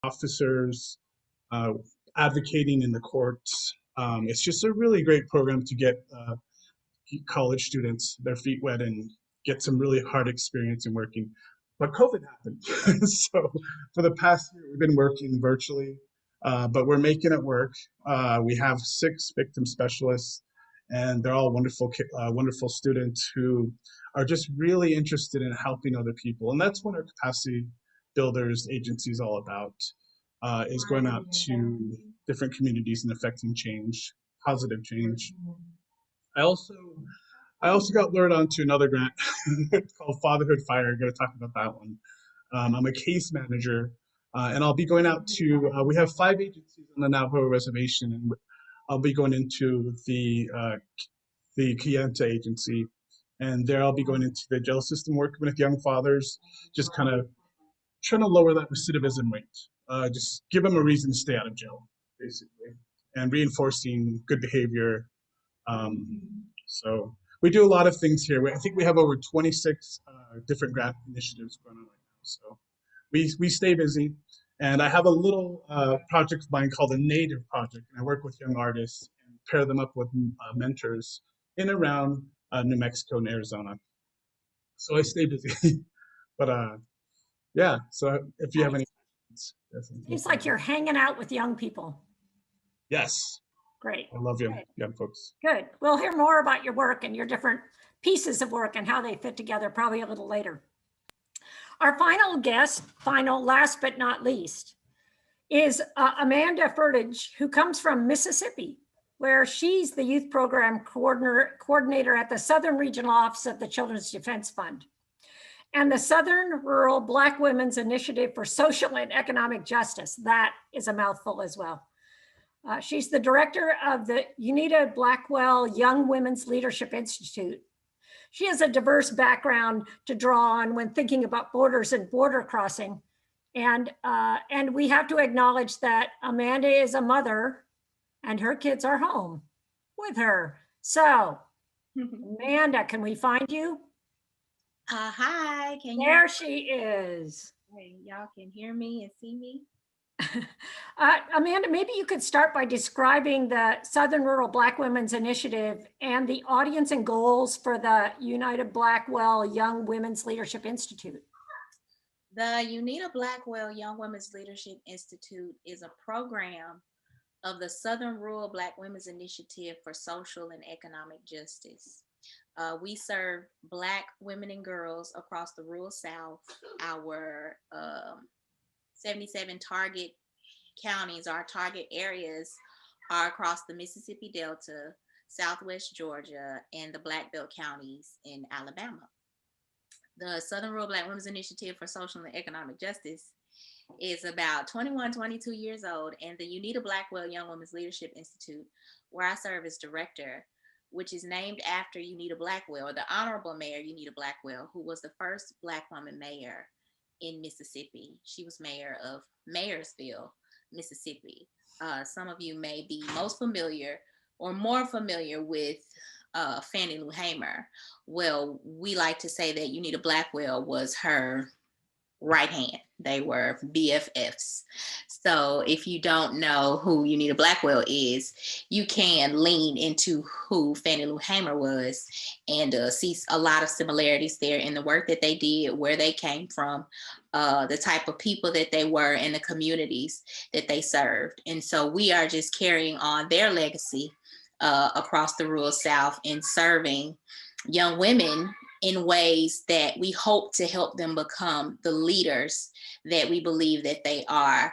officers, uh, advocating in the courts. It's just a really great program to get college students their feet wet and get some really hard experience in working. But COVID happened. So for the past year, we've been working virtually, but we're making it work. We have 6 victim specialists, and they're all wonderful students who are just really interested in helping other people. And that's what our capacity builders agency is all about, is going out to different communities and affecting change, positive change. I also I also got lured onto another grant called Fatherhood Fire. I'm going to talk about that one. I'm a case manager, and I'll be going out to. We have 5 agencies on the Navajo Reservation, and I'll be going into the Kayenta agency, and there I'll be going into the jail system, working with young fathers, just kind of trying to lower that recidivism rate. Just give them a reason to stay out of jail, basically, and reinforcing good behavior. Um, so we do a lot of things here. I think we have over 26 different grant initiatives going on right now. So we stay busy. And I have a little project of mine called the Native Project. And I work with young artists and pair them up with mentors in and around New Mexico and Arizona. So I stay busy. But yeah, so if you have any questions, definitely. Seems like you're hanging out with young people. Yes, Great. I love young folks. Good. We'll hear more about your work and your different pieces of work and how they fit together probably a little later. Our final guest, last but not least, is Amanda Furtage, who comes from Mississippi, where she's the youth program coordinator at the Southern Regional Office of the Children's Defense Fund and the Southern Rural Black Women's Initiative for Social and Economic Justice. That is a mouthful as well. She's the director of the Unita Blackwell Young Women's Leadership Institute. She has a diverse background to draw on when thinking about borders and border crossing. And we have to acknowledge that Amanda is a mother and her kids are home with her. So, Amanda, can we find you? Hi, There she is. Hey, y'all can hear me and see me? Amanda, maybe you could start by describing the Southern Rural Black Women's Initiative and the audience and goals for the Unita Blackwell Young Women's Leadership Institute. The Unita Blackwell Young Women's Leadership Institute is a program of the Southern Rural Black Women's Initiative for Social and Economic Justice. We serve Black women and girls across the rural South. Our 77 target counties, our target areas are across the Mississippi Delta, Southwest Georgia, and the Black Belt counties in Alabama. The Southern Rural Black Women's Initiative for Social and Economic Justice is about 21, 22 years old, and the Unita Blackwell Young Women's Leadership Institute, where I serve as director, which is named after Unita Blackwell, the Honorable Mayor Unita Blackwell, who was the first Black woman mayor in Mississippi. She was mayor of Mayorsville, Mississippi. Some of you may be most familiar or more familiar with Fannie Lou Hamer. Well, we like to say that Unita Blackwell was her right hand. They were BFFs. So if you don't know who Unita Blackwell is, you can lean into who Fannie Lou Hamer was and see a lot of similarities there in the work that they did, where they came from, the type of people that they were, and the communities that they served. And so we are just carrying on their legacy across the rural South in serving young women in ways that we hope to help them become the leaders that we believe that they are,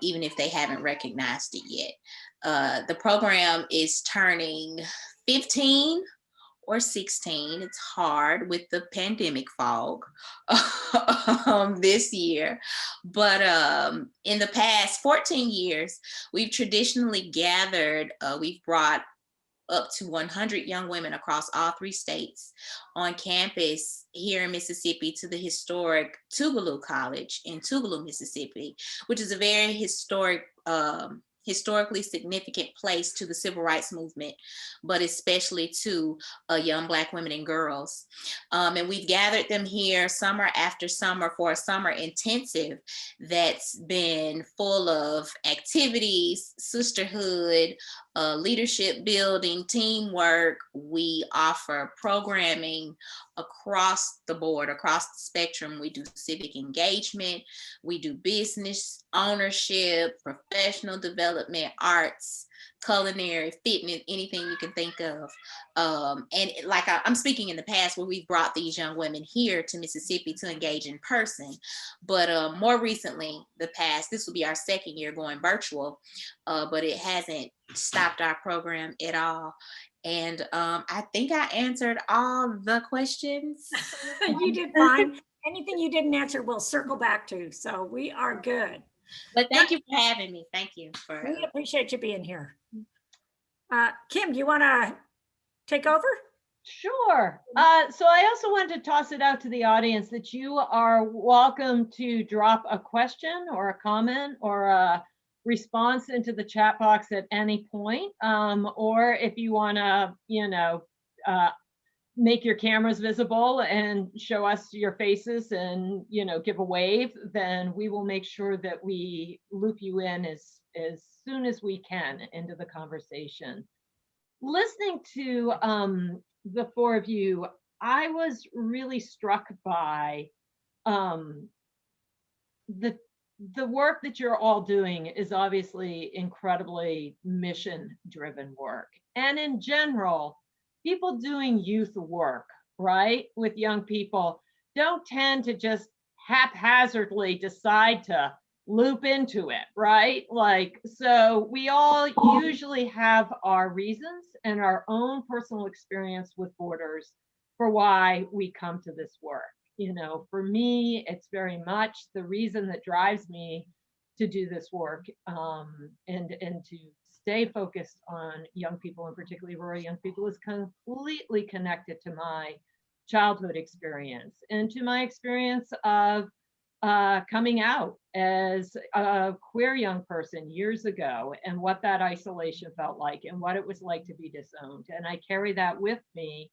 even if they haven't recognized it yet. The program is turning 15 or 16. It's hard with the pandemic fog this year. But in the past 14 years, we've traditionally gathered, we've brought up to 100 young women across all 3 states on campus here in Mississippi to the historic Tougaloo College in Tougaloo, Mississippi, which is a very historic historically significant place to the civil rights movement, but especially to young Black women and girls. And we've gathered them here summer after summer for a summer intensive that's been full of activities, sisterhood, leadership building, teamwork. We offer programming across the board, across the spectrum. We do civic engagement, we do business ownership, professional development, arts, culinary, fitness, anything you can think of. And like I'm speaking in the past where we've brought these young women here to Mississippi to engage in person. But more recently, this will be our second year going virtual, but it hasn't stopped our program at all. And I think I answered all the questions. You did fine. Anything you didn't answer, we'll circle back to. So we are good. But thank you for having me. Thank you for. We appreciate you being here. Kim, do you want to take over? Sure. So I also wanted to toss it out to the audience that you are welcome to drop a question or a comment or a response into the chat box at any point. Or if you want to, make your cameras visible and show us your faces and, give a wave, then we will make sure that we loop you in as soon as we can into the conversation. Listening to the four of you, I was really struck by the work that you're all doing is obviously incredibly mission-driven work. And in general, people doing youth work, right, with young people don't tend to just haphazardly decide to loop into it, right? So we all usually have our reasons and our own personal experience with borders for why we come to this work. For me, it's very much the reason that drives me to do this work, and to stay focused on young people, and particularly rural young people, is completely connected to my childhood experience and to my experience of coming out as a queer young person years ago, and what that isolation felt like and what it was like to be disowned. And I carry that with me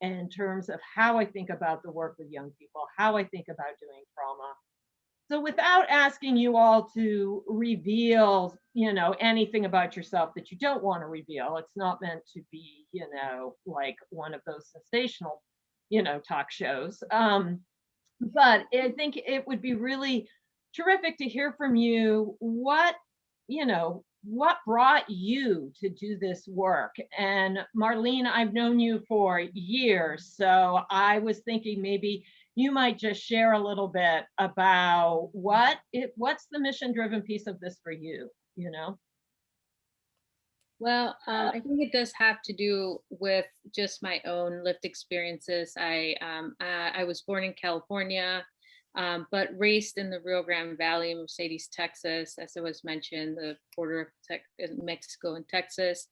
in terms of how I think about the work with young people, how I think about doing trauma. So without asking you all to reveal, anything about yourself that you don't want to reveal, it's not meant to be, like one of those sensational, talk shows. But I think it would be really terrific to hear from you what brought you to do this work. And Marlene, I've known you for years, so I was thinking maybe you might just share a little bit about what's the mission-driven piece of this for you, Well, I think it does have to do with just my own lived experiences. I was born in California, but raised in the Rio Grande Valley in Mercedes, Texas, as it was mentioned, the border of Mexico and Texas.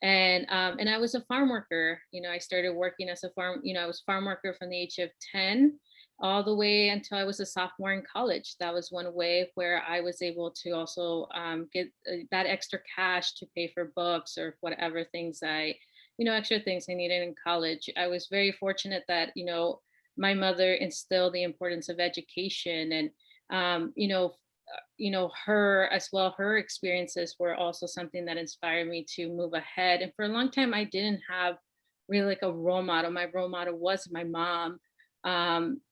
And I was a farm worker. I started working as a I was farm worker from the age of 10 all the way until I was a sophomore in college. That was one way where I was able to also get that extra cash to pay for books or whatever things extra things I needed in college. I was very fortunate that, my mother instilled the importance of education, and, her as well, her experiences were also something that inspired me to move ahead. And for a long time, I didn't have really like a role model. My role model was my mom.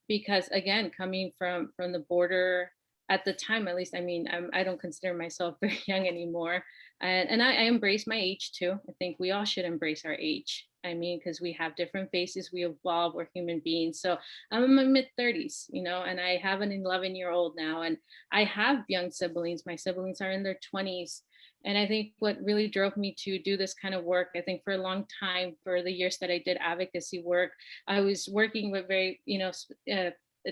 Because again, coming from the border at the time, at least, I don't consider myself very young anymore. And I embrace my age too. I think we all should embrace our age. Because we have different faces, we evolve, we're human beings. So I'm in my mid-30s, and I have an 11-year-old now, and I have young siblings. My siblings are in their 20s. And I think what really drove me to do this kind of work, I think for a long time, for the years that I did advocacy work, I was working with very,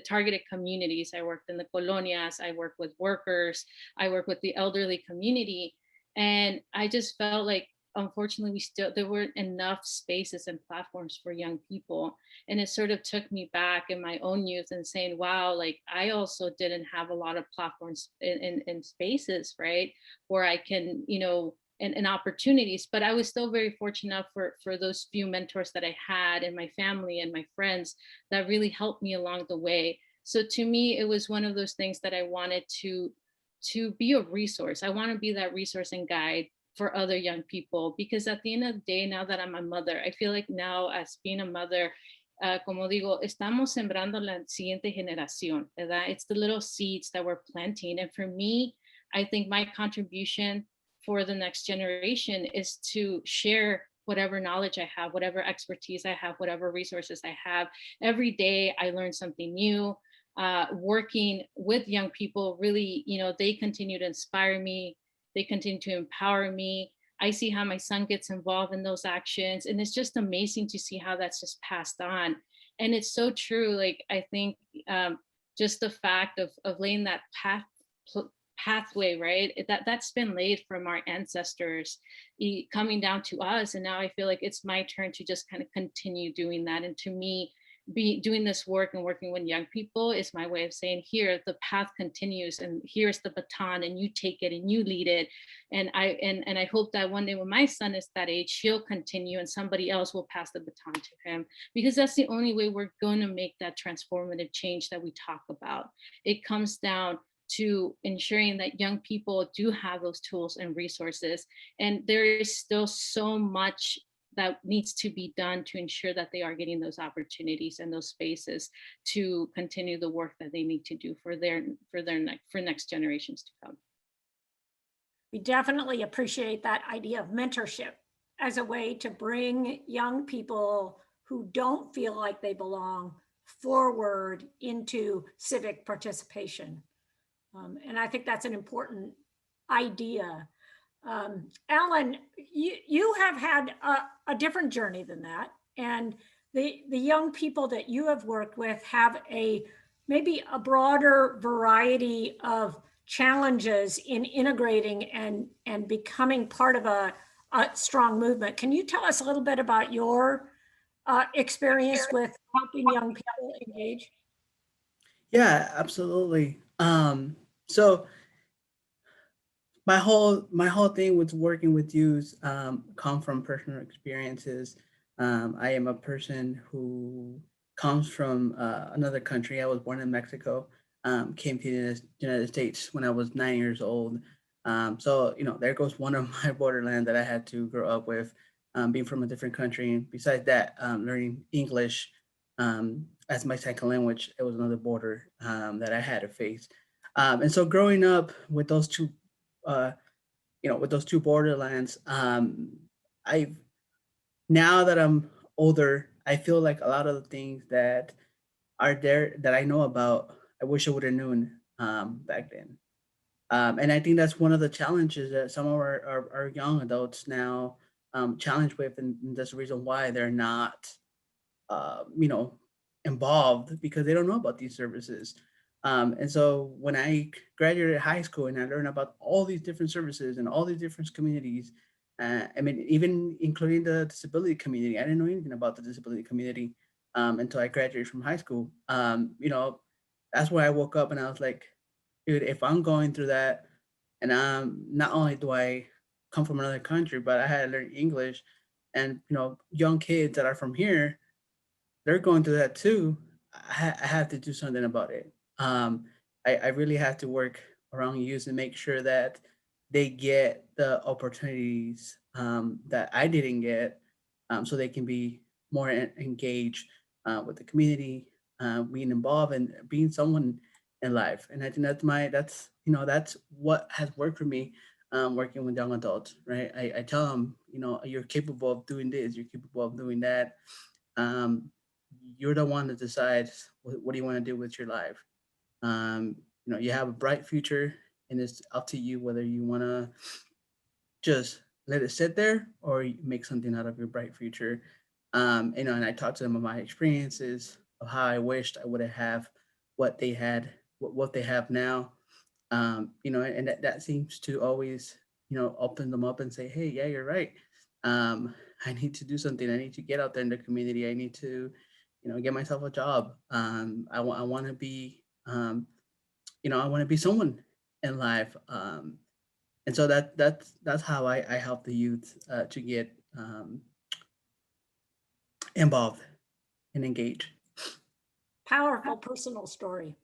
targeted communities. I worked in the colonias, I worked with workers, I worked with the elderly community. And I just felt like, unfortunately there weren't enough spaces and platforms for young people. And it sort of took me back in my own youth and saying, wow, like I also didn't have a lot of platforms in spaces, right, where I can, and opportunities. But I was still very fortunate for those few mentors that I had in my family and my friends that really helped me along the way. So to me, it was one of those things that I wanted to be a resource. I want to be that resource and guide for other young people, because at the end of the day, now that I'm a mother, I feel like now as being a mother, como digo, estamos sembrando la siguiente generación, ¿verdad? It's the little seeds that we're planting. And for me, I think my contribution for the next generation is to share whatever knowledge I have, whatever expertise I have, whatever resources I have. Every day I learn something new. Working with young people, really, they continue to inspire me. They continue to empower me. I see how my son gets involved in those actions. And it's just amazing to see how that's just passed on. And it's so true. Like, I think just the fact of laying that pathway, right? That's been laid from our ancestors coming down to us. And now I feel like it's my turn to just kind of continue doing that. And to me, doing this work and working with young people is my way of saying, here, the path continues, and here's the baton, and you take it and you lead it. And I hope that one day when my son is that age, he'll continue and somebody else will pass the baton to him, because that's the only way we're going to make that transformative change that we talk about. It comes down to ensuring that young people do have those tools and resources. And there is still so much that needs to be done to ensure that they are getting those opportunities and those spaces to continue the work that they need to do for next generations to come. We definitely appreciate that idea of mentorship as a way to bring young people who don't feel like they belong forward into civic participation. And I think that's an important idea. Alan, you have had a different journey than that. And the young people that you have worked with have maybe a broader variety of challenges in integrating and becoming part of a strong movement. Can you tell us a little bit about your experience with helping young people engage? Yeah, absolutely. So my whole thing with working with youth come from personal experiences. I am a person who comes from another country. I was born in Mexico. Came to the United States when I was 9 years old. So there goes one of my borderland that I had to grow up with, being from a different country. And besides that, learning English as my second language, it was another border that I had to face. And so growing up with those two, borderlands, I now that I'm older, I feel like a lot of the things that are there that I know about, I wish I would have known back then. And I think that's one of the challenges that some of our young adults now challenge with, and that's the reason why they're not, involved, because they don't know about these services. And so when I graduated high school and I learned about all these different services and all these different communities, I mean, even including the disability community, I didn't know anything about the disability community until I graduated from high school. That's where I woke up and I was like, dude, if I'm going through that, and not only do I come from another country, but I had to learn English, and young kids that are from here, they're going through that too. I have to do something about it. I really have to work around youth and make sure that they get the opportunities that I didn't get, so they can be more engaged with the community, being involved and being someone in life. And I think that's what has worked for me, working with young adults, right? I tell them, you're capable of doing this, you're capable of doing that. You're the one that decides what do you want to do with your life. You have a bright future, and it's up to you whether you want to just let it sit there or make something out of your bright future. And I talked to them about my experiences of how I wished I would have what they had, what they have now. And that seems to always, open them up and say, hey, yeah, you're right. I need to do something. I need to get out there in the community. I need to, get myself a job. I want to be, I want to be someone in life. And so that's how I help the youth to get involved and engaged. Powerful personal story.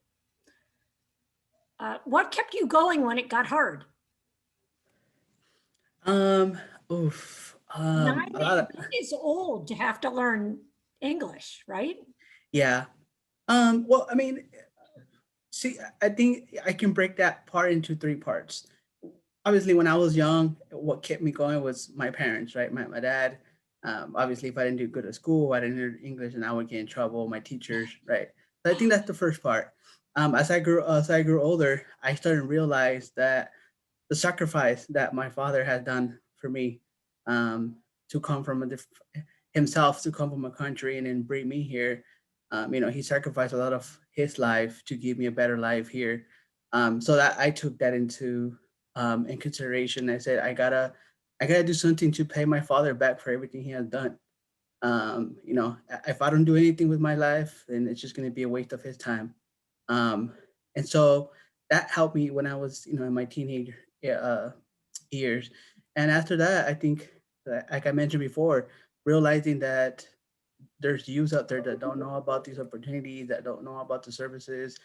What kept you going when it got hard? Um, oof, Nine a lot of, is old to have to learn English, right? yeah. Well, I mean, see, I think I can break that part into three parts. Obviously, when I was young, what kept me going was my parents, right? My dad. Obviously, if I didn't do good at school, I didn't learn English, and I would get in trouble. My teachers, right? So I think that's the first part. As I grew older, I started to realize that the sacrifice that my father has done for me, um, to come from himself, to come from a country and then bring me here. He sacrificed a lot of his life to give me a better life here. So that I took that into in consideration. I said I gotta do something to pay my father back for everything he has done. If I don't do anything with my life, then it's just gonna be a waste of his time. Um, and so that helped me when I was, in my teenage years. And after that, I think, like I mentioned before, realizing that there's youth out there that don't know about these opportunities, that don't know about the services,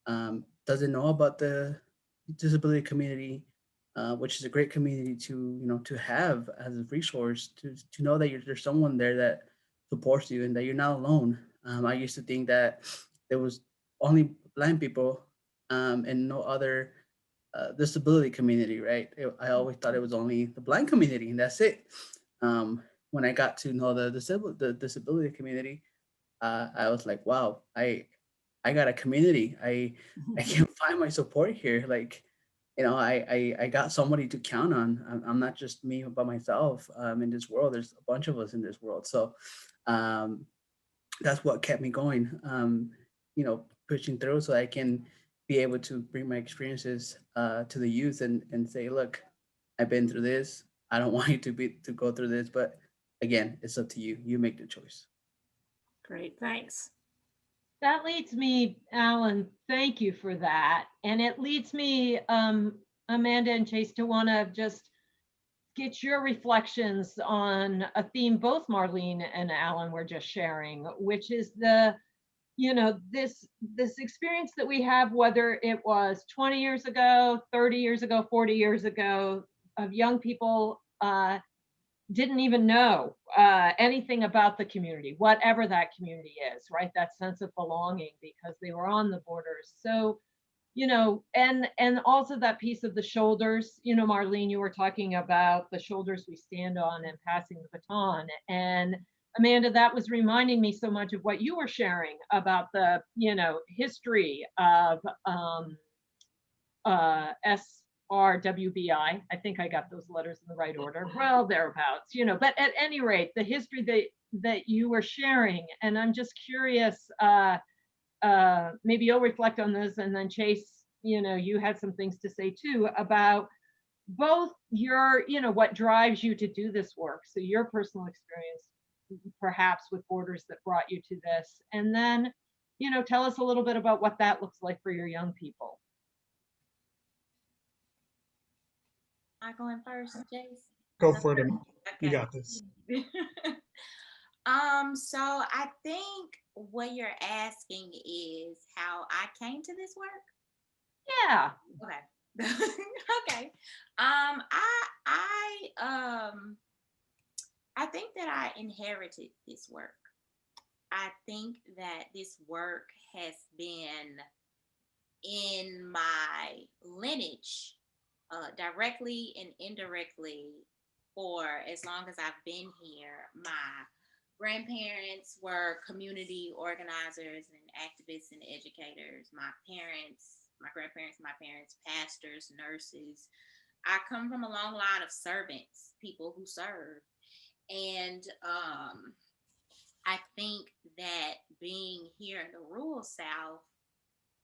doesn't know about the disability community, which is a great community to have as a resource to know that there's someone there that supports you and that you're not alone. I used to think that there was only blind people and no other disability community, right? I always thought it was only the blind community and that's it. When I got to know the disability community, I was like, wow, I got a community. I can find my support here. Like, I got somebody to count on. I'm not just me by myself in this world. There's a bunch of us in this world. So um, that's what kept me going. Pushing through so I can be able to bring my experiences to the youth and say, look, I've been through this. I don't want you to go through this, but again, it's up to you. You make the choice. Great, thanks. That leads me, Alan, thank you for that. And it leads me, Amanda and Chase, to want to just get your reflections on a theme both Marlene and Alan were just sharing, which is this experience that we have, whether it was 20 years ago, 30 years ago, 40 years ago, of young people didn't even know anything about the community, whatever that community is, right? That sense of belonging because they were on the borders. So, and also that piece of the shoulders, Marlene, you were talking about the shoulders we stand on and passing the baton. And Amanda, that was reminding me so much of what you were sharing about the, history of SRWBI. I think I got those letters in the right order. Well, thereabouts, but at any rate, the history that you were sharing, and I'm just curious, maybe you'll reflect on this, and then Chase, you had some things to say too about both your, what drives you to do this work. So your personal experience, perhaps with Borders that brought you to this, and then, tell us a little bit about what that looks like for your young people. Am I going first, Jace? Go for it. You Okay. got this. So I think what you're asking is how I came to this work. Yeah. Okay. Okay. I think that I inherited this work. I think that this work has been in my lineage, directly and indirectly, for as long as I've been here. My grandparents were community organizers and activists and educators. My grandparents, my parents, pastors, nurses. I come from a long line of servants, people who serve. And I think that being here in the rural South,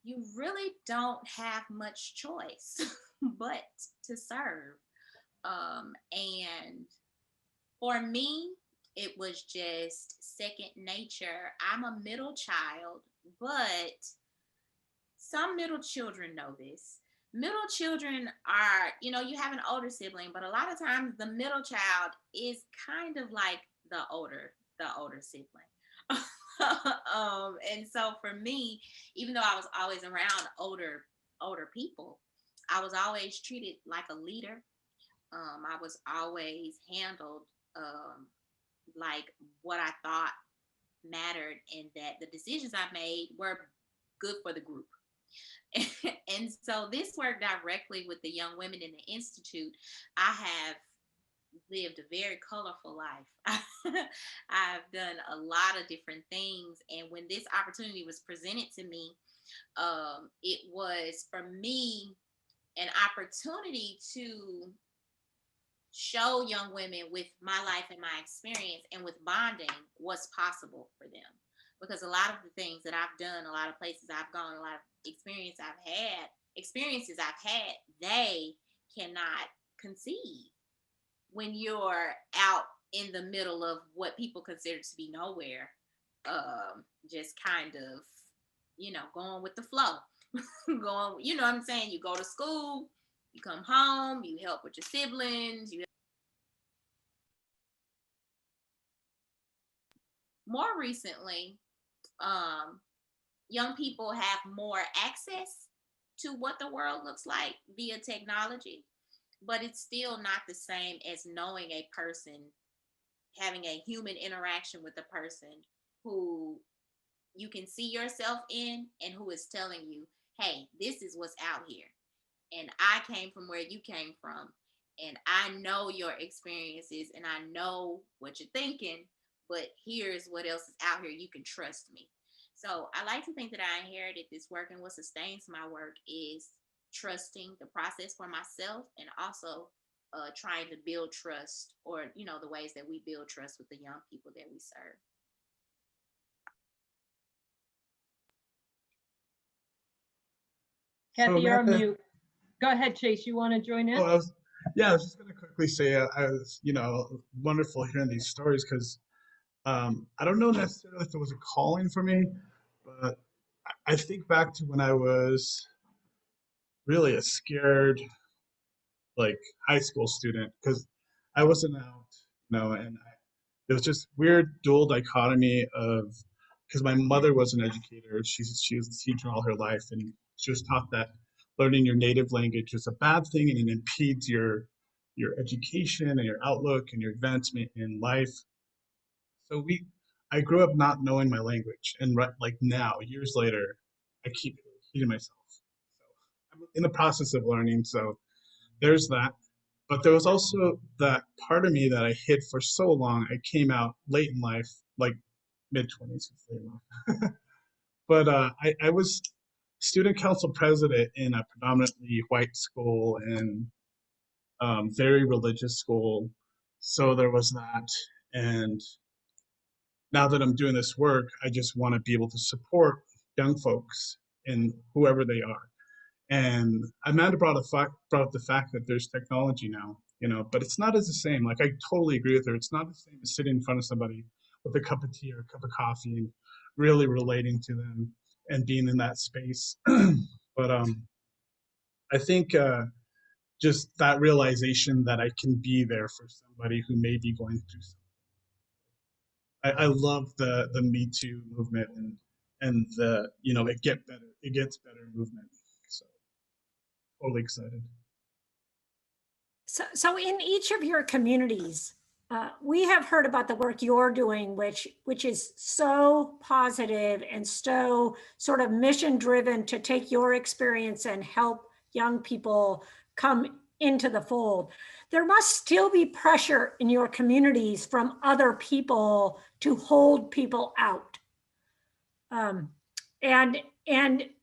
you really don't have much choice but to serve. And For me, it was just second nature. I'm a middle child, but some middle children know this. Middle children are, you have an older sibling, but a lot of times the middle child is kind of like the older sibling. And so for me, even though I was always around older people, I was always treated like a leader. I was always handled like what I thought mattered, and that the decisions I made were good for the group. And so this worked directly with the young women in the Institute. I have lived a very colorful life. I've done a lot of different things. And when this opportunity was presented to me, it was for me an opportunity to show young women with my life and my experience and with bonding what's possible for them. Because a lot of the things that I've done, a lot of places I've gone, a lot of experiences I've had, they cannot conceive when you're out in the middle of what people consider to be nowhere, just kind of, going with the flow. Going, you know what I'm saying? You go to school, you come home, you help with your siblings. More recently, young people have more access to what the world looks like via technology, but it's still not the same as knowing a person, having a human interaction with a person who you can see yourself in and who is telling you, hey, this is what's out here. And I came from where you came from. And I know your experiences and I know what you're thinking, but here's what else is out here. You can trust me. So I like to think that I inherited this work, and what sustains my work is trusting the process for myself, and also trying to build trust, or, the ways that we build trust with the young people that we serve. Kathy, you're on Samantha- mute. Go ahead, Chase. You want to join in? Oh, I was just going to quickly say, I was, wonderful hearing these stories because I don't know necessarily if it was a calling for me, but I think back to when I was really a scared, like, high school student because I wasn't out, and it was just weird dual dichotomy of, because my mother was an educator. She was a teacher all her life, and she was taught that learning your native language is a bad thing and it impedes your education and your outlook and your advancement in life. So I grew up not knowing my language, and like now, years later, I keep hating myself. So I'm in the process of learning. So there's that. But there was also that part of me that I hid for so long. I came out late in life, like mid-20s, but I was student council president in a predominantly white school and very religious school. So there was that. And now that I'm doing this work, I just want to be able to support young folks in whoever they are. And Amanda brought up the fact that there's technology now, but it's not as the same. Like, I totally agree with her. It's not the same as sitting in front of somebody with a cup of tea or a cup of coffee and really relating to them and being in that space. But I think just that realization that I can be there for somebody who may be going through something. I love the Me Too movement and the it gets better movement. So totally excited. So in each of your communities, we have heard about the work you're doing, which is so positive and so sort of mission driven to take your experience and help young people come into the fold. There must still be pressure in your communities from other people to hold people out, and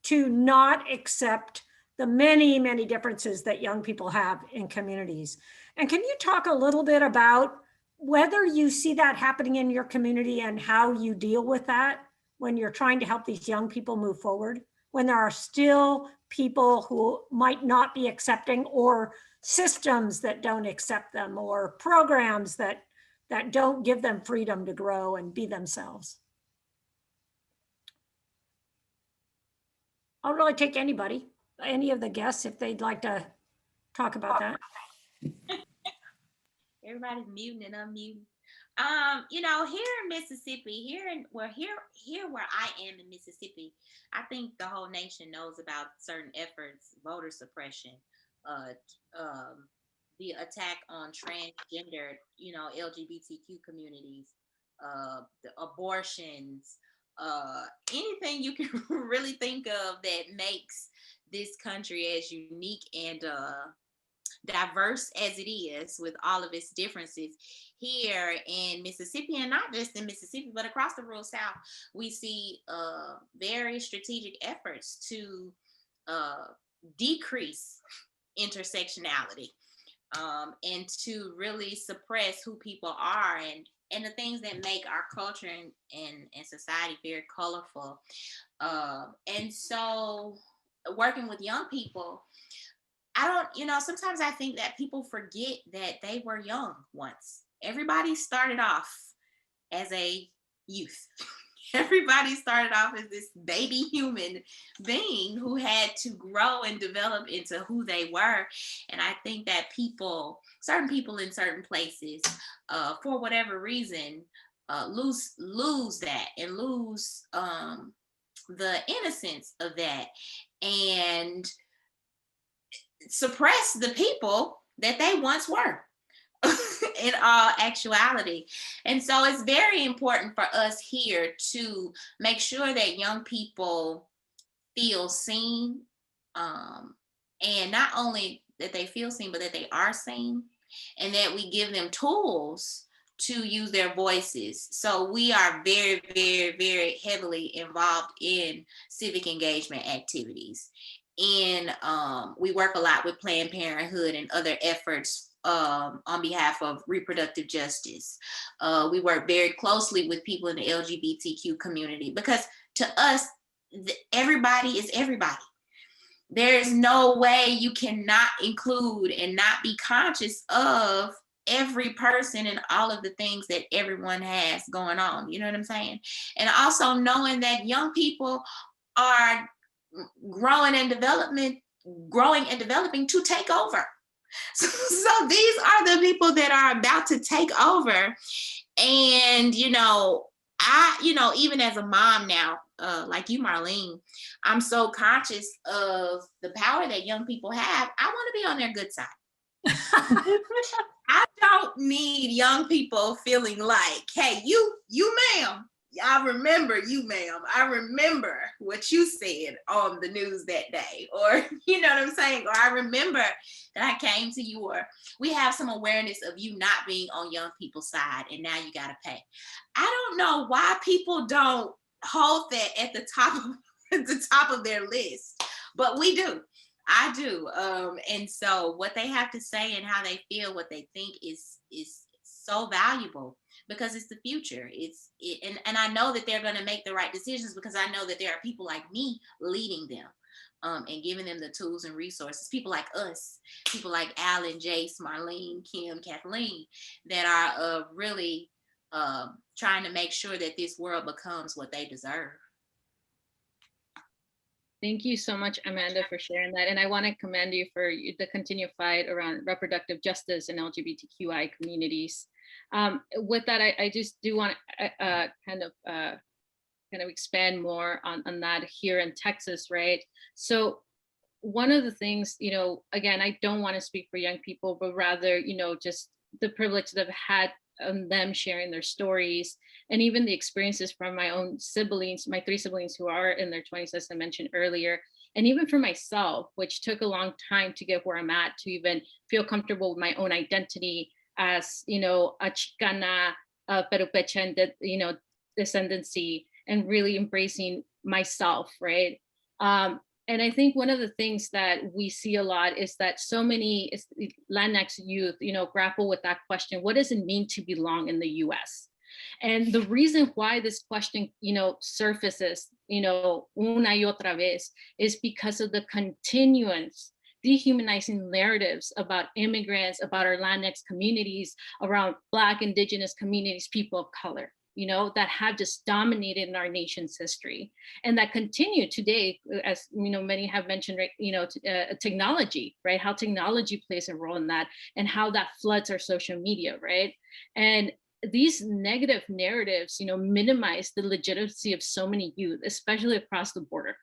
to not accept the many, many differences that young people have in communities. And can you talk a little bit about whether you see that happening in your community and how you deal with that when you're trying to help these young people move forward, when there are still people who might not be accepting, or systems that don't accept them, or programs that that don't give them freedom to grow and be themselves. I'll really take anybody, any of the guests, if they'd like to talk about that. Everybody's muting and unmuting. Here in Mississippi, here where I am in Mississippi, I think the whole nation knows about certain efforts, voter suppression, the attack on transgender, LGBTQ communities, the abortions, anything you can really think of that makes this country as unique and diverse as it is, with all of its differences. Here in Mississippi, and not just in Mississippi, but across the rural South, we see very strategic efforts to decrease intersectionality, and to really suppress who people are, and the things that make our culture and society very colorful. And so working with young people, sometimes I think that people forget that they were young once. Everybody started off as a youth. Everybody started off as this baby human being who had to grow and develop into who they were. And I think that certain people in certain places, for whatever reason, lose that and lose the innocence of that, and suppress the people that they once were in all actuality. And so it's very important for us here to make sure that young people feel seen, and not only that they feel seen, but that they are seen, and that we give them tools to use their voices. So we are very, very, very heavily involved in civic engagement activities. And we work a lot with Planned Parenthood and other efforts on behalf of reproductive justice. We work very closely with people in the LGBTQ community, because to us, everybody is everybody. There is no way you cannot include and not be conscious of every person and all of the things that everyone has going on. You know what I'm saying? And also knowing that young people are growing and developing to take over. So these are the people that are about to take over. And, even as a mom now, like you, Marlene, I'm so conscious of the power that young people have. I want to be on their good side. I don't need young people feeling like, hey, you ma'am, I remember you, ma'am. I remember what you said on the news that day, or you know what I'm saying? Or I remember that I came to you, or we have some awareness of you not being on young people's side, and now you got to pay. I don't know why people don't hold that at the top of their list, but we do. I do. And so what they have to say and how they feel, what they think is so valuable, because it's the future. And I know that they're going to make the right decisions, because I know that there are people like me leading them, and giving them the tools and resources. People like us, people like Alan, Jace, Marlene, Kim, Kathleen, that are really trying to make sure that this world becomes what they deserve. Thank you so much, Amanda, for sharing that. And I want to commend you for the continued fight around reproductive justice in LGBTQI communities. With that, I just do want to kind of expand more on that here in Texas, right? So one of the things, again, I don't want to speak for young people, but rather, just the privilege that I've had them sharing their stories, and even the experiences from my own siblings, my 3 siblings who are in their 20s, as I mentioned earlier, and even for myself, which took a long time to get where I'm at, to even feel comfortable with my own identity as, a Chicana, Perupecha, and descendancy, and really embracing myself, right? And I think one of the things that we see a lot is that so many Latinx youth, grapple with that question: what does it mean to belong in the US? And the reason why this question, surfaces, una y otra vez, is because of the continuance dehumanizing narratives about immigrants, about our Latinx communities, around Black, Indigenous communities, people of color, you know, that have just dominated in our nation's history and that continue today, as you know, many have mentioned, right, you know, technology, right? How technology plays a role in that and how that floods our social media, right? And these negative narratives, you know, minimize the legitimacy of so many youth, especially across the border.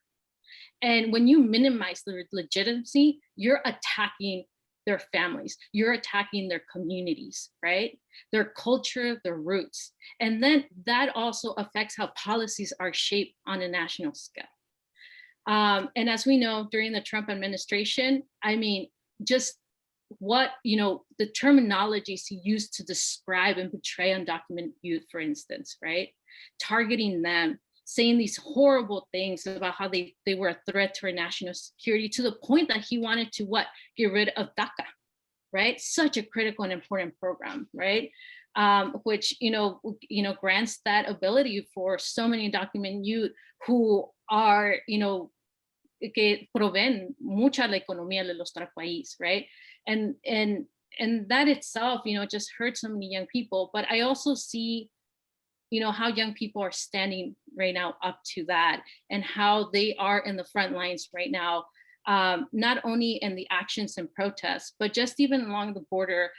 And when you minimize the legitimacy, you're attacking their families, you're attacking their communities, right? Their culture, their roots. And then that also affects how policies are shaped on a national scale. And as we know, during the Trump administration, I mean, just what, you know, the terminologies he used to describe and portray undocumented youth, for instance, right? Targeting them, saying these horrible things about how they were a threat to our national security, to the point that he wanted to what? Get rid of DACA, right? Such a critical and important program, right? Which, you know, grants that ability for so many undocumented youth who are, you know, que proveen mucha la economía de nuestro país, right? And that itself, you know, just hurts so many young people. But I also see, you know, how young people are standing right now up to that and how they are in the front lines right now, not only in the actions and protests, but just even along the border.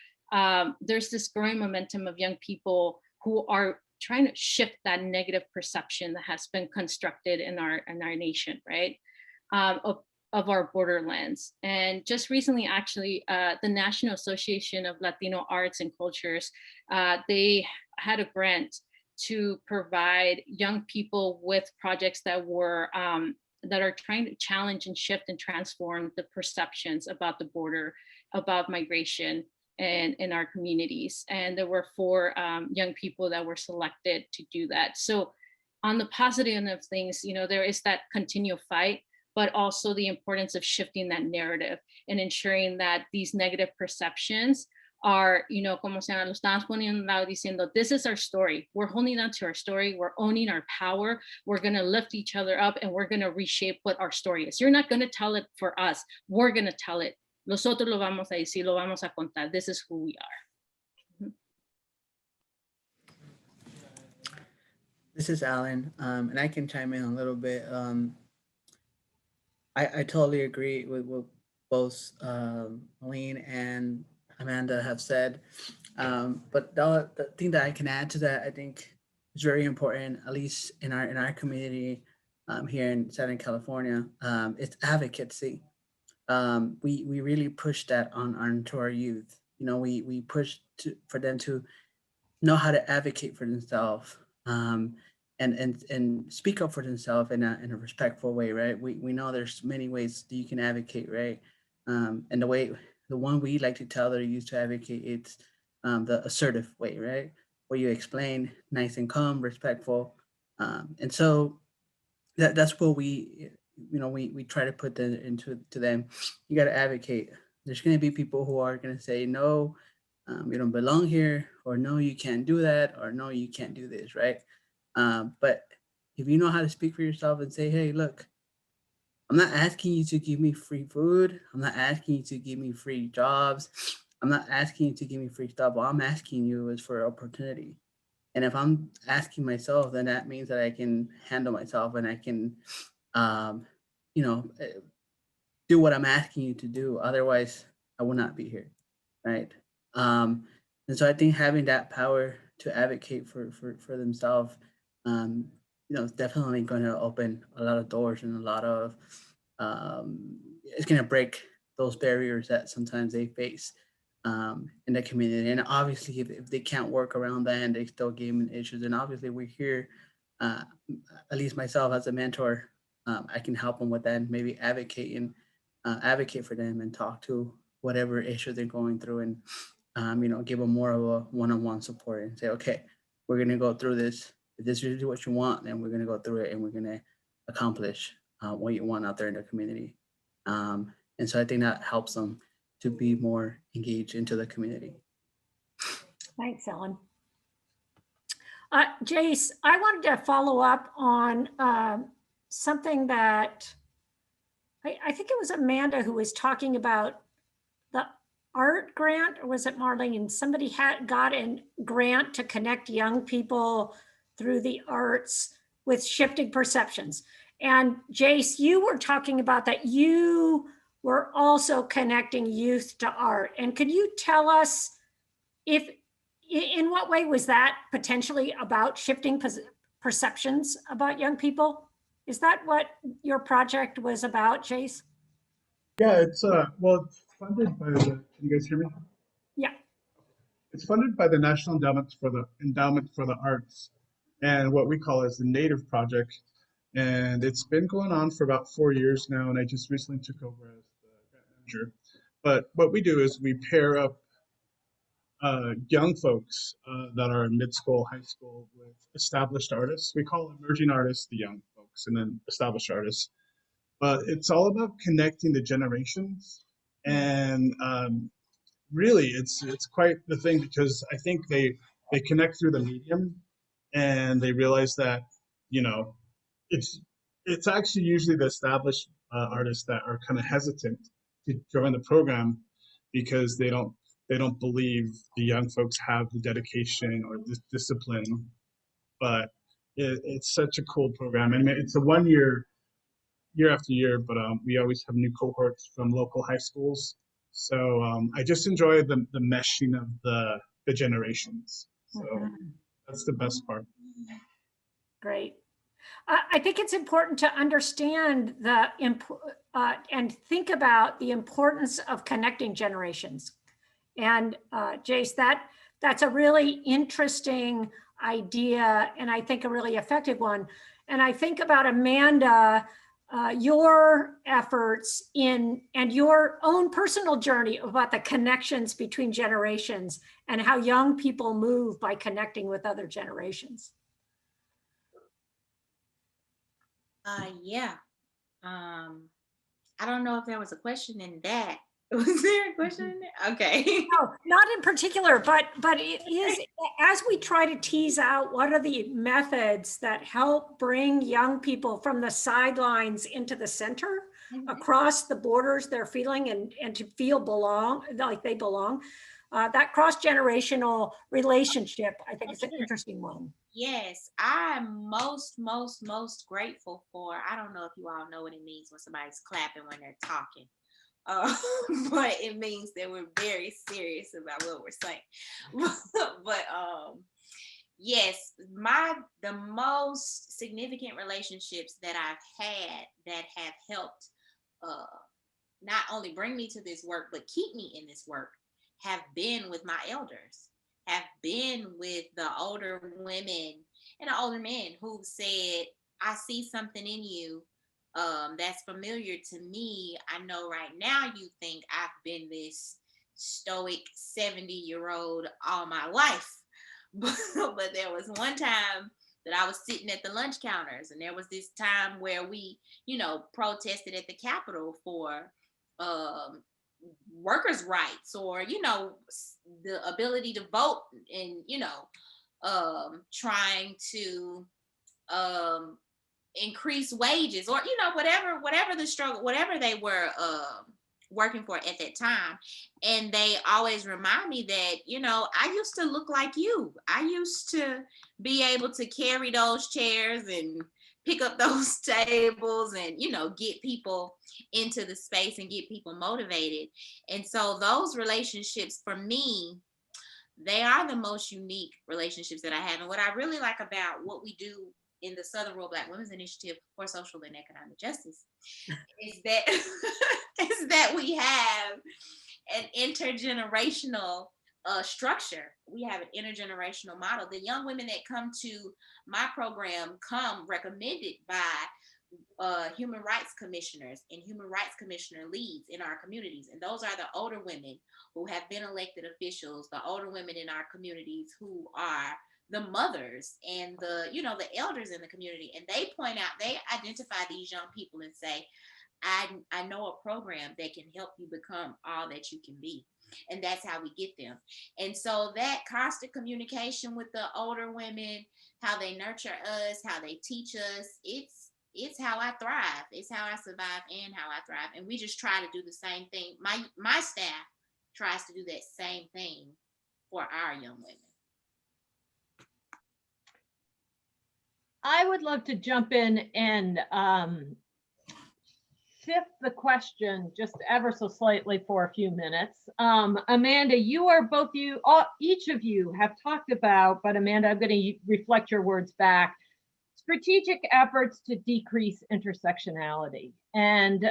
There's this growing momentum of young people who are trying to shift that negative perception that has been constructed in our nation, right? Of our borderlands. And just recently, actually, the National Association of Latino Arts and Cultures, they had a grant to provide young people with projects that were that are trying to challenge and shift and transform the perceptions about the border, about migration, and in our communities. And there were 4 young people that were selected to do that. So on the positive end of things, you know, there is that continual fight, but also the importance of shifting that narrative and ensuring that these negative perceptions are, you know, como se lo estamos poniendo lado diciendo, this is our story. We're holding on to our story. We're owning our power. We're going to lift each other up and we're going to reshape what our story is. You're not going to tell it for us. We're going to tell it. Nosotros lo vamos a decir, lo vamos a contar. This is who we are. This is Alan, and I can chime in a little bit. I totally agree with what both Aline and Amanda have said. But the thing that I can add to that, I think is very important, at least in our community here in Southern California, it's advocacy. We really push that onto our youth. You know, we push for them to know how to advocate for themselves. And speak up for themselves in a respectful way, right? We know there's many ways that you can advocate, right? And the one we like to tell their youth to advocate, it's the assertive way, right? Where you explain nice and calm, respectful. And so that's what we try to put that into them. You got to advocate. There's going to be people who are going to say, no, you don't belong here, or no, you can't do that, or no, you can't do this, right? But if you know how to speak for yourself and say, hey, look, I'm not asking you to give me free food. I'm not asking you to give me free jobs. I'm not asking you to give me free stuff. All I'm asking you is for opportunity. And if I'm asking myself, then that means that I can handle myself and I can, do what I'm asking you to do. Otherwise, I will not be here, right? And so I think having that power to advocate for themselves, is definitely going to open a lot of doors and a lot of, it's going to break those barriers that sometimes they face in the community. And obviously, if they can't work around that and they still gaming issues, and obviously we're here, at least myself as a mentor, I can help them with that and maybe advocate for them and talk to whatever issue they're going through and, give them more of a one-on-one support and say, okay, we're going to go through this. If this is what you want, then we're going to go through it and we're going to accomplish what you want out there in the community. And so I think that helps them to be more engaged into the community. Thanks, Ellen. Jace, I wanted to follow up on something that I think it was Amanda who was talking about the art grant, or was it Marlene? Somebody had got a grant to connect young people through the arts with shifting perceptions. And Jace, you were talking about that you were also connecting youth to art. And could you tell us if, in what way was that potentially about shifting perceptions about young people? Is that what your project was about, Jace? Yeah, it's well, it's funded by the. Can you guys hear me? Yeah. It's funded by the National Endowment for the Arts, and what we call as the Native Project. And it's been going on for about 4 years now, and I just recently took over as the grant manager. But what we do is we pair up young folks that are in mid school, high school with established artists. We call emerging artists the young folks, and then established artists. But it's all about connecting the generations, and really, it's quite the thing because I think they connect through the medium, and they realize that you know it's it's actually usually the established artists that are kind of hesitant to join the program because they don't believe the young folks have the dedication or the discipline. But it's such a cool program. I mean, it's a 1 year, year after year, but we always have new cohorts from local high schools. So I just enjoy the meshing of the generations. So that's the best part. Great. I think it's important to understand and think about the importance of connecting generations. And Jace, that's a really interesting idea, and I think a really effective one. And I think about Amanda, your efforts and your own personal journey about the connections between generations and how young people move by connecting with other generations. Yeah. I don't know if there was a question in that. Was there a question in there? Okay. No, not in particular, but it is, as we try to tease out what are the methods that help bring young people from the sidelines into the center, across the borders they're feeling, and to feel like they belong. That cross-generational relationship, I think, is an interesting one. Yes, I'm most grateful for. I don't know if you all know what it means when somebody's clapping when they're talking. But it means that we're very serious about what we're saying. but yes, the most significant relationships that I've had that have helped not only bring me to this work but keep me in this work have been with my elders, have been with the older women and the older men who've said, I see something in you that's familiar to me. I know right now you think I've been this stoic 70-year-old all my life. But there was one time that I was sitting at the lunch counters, and there was this time where we, protested at the Capitol for workers' rights, or, the ability to vote, and, trying to increase wages, or whatever the struggle, whatever they were working for at that time. And they always remind me that I used to look like you. I used to be able to carry those chairs and pick up those tables and get people into the space and get people motivated. And so those relationships, for me, they are the most unique relationships that I have. And what I really like about what we do in the Southern Rural Black Women's Initiative for Social and Economic Justice is that we have an intergenerational structure. We have an intergenerational model. The young women that come to my program come recommended by human rights commissioners and human rights commissioner leads in our communities. And those are the older women who have been elected officials, the older women in our communities who are the mothers and the elders in the community. And they identify these young people and say, I know a program that can help you become all that you can be. And that's how we get them. And so that constant communication with the older women, how they nurture us, how they teach us, it's how I thrive. It's how I survive and how I thrive. And we just try to do the same thing. My staff tries to do that same thing for our young women. I would love to jump in and shift the question just ever so slightly for a few minutes. Amanda, each of you have talked about, but Amanda, I'm going to reflect your words back. Strategic efforts to decrease intersectionality and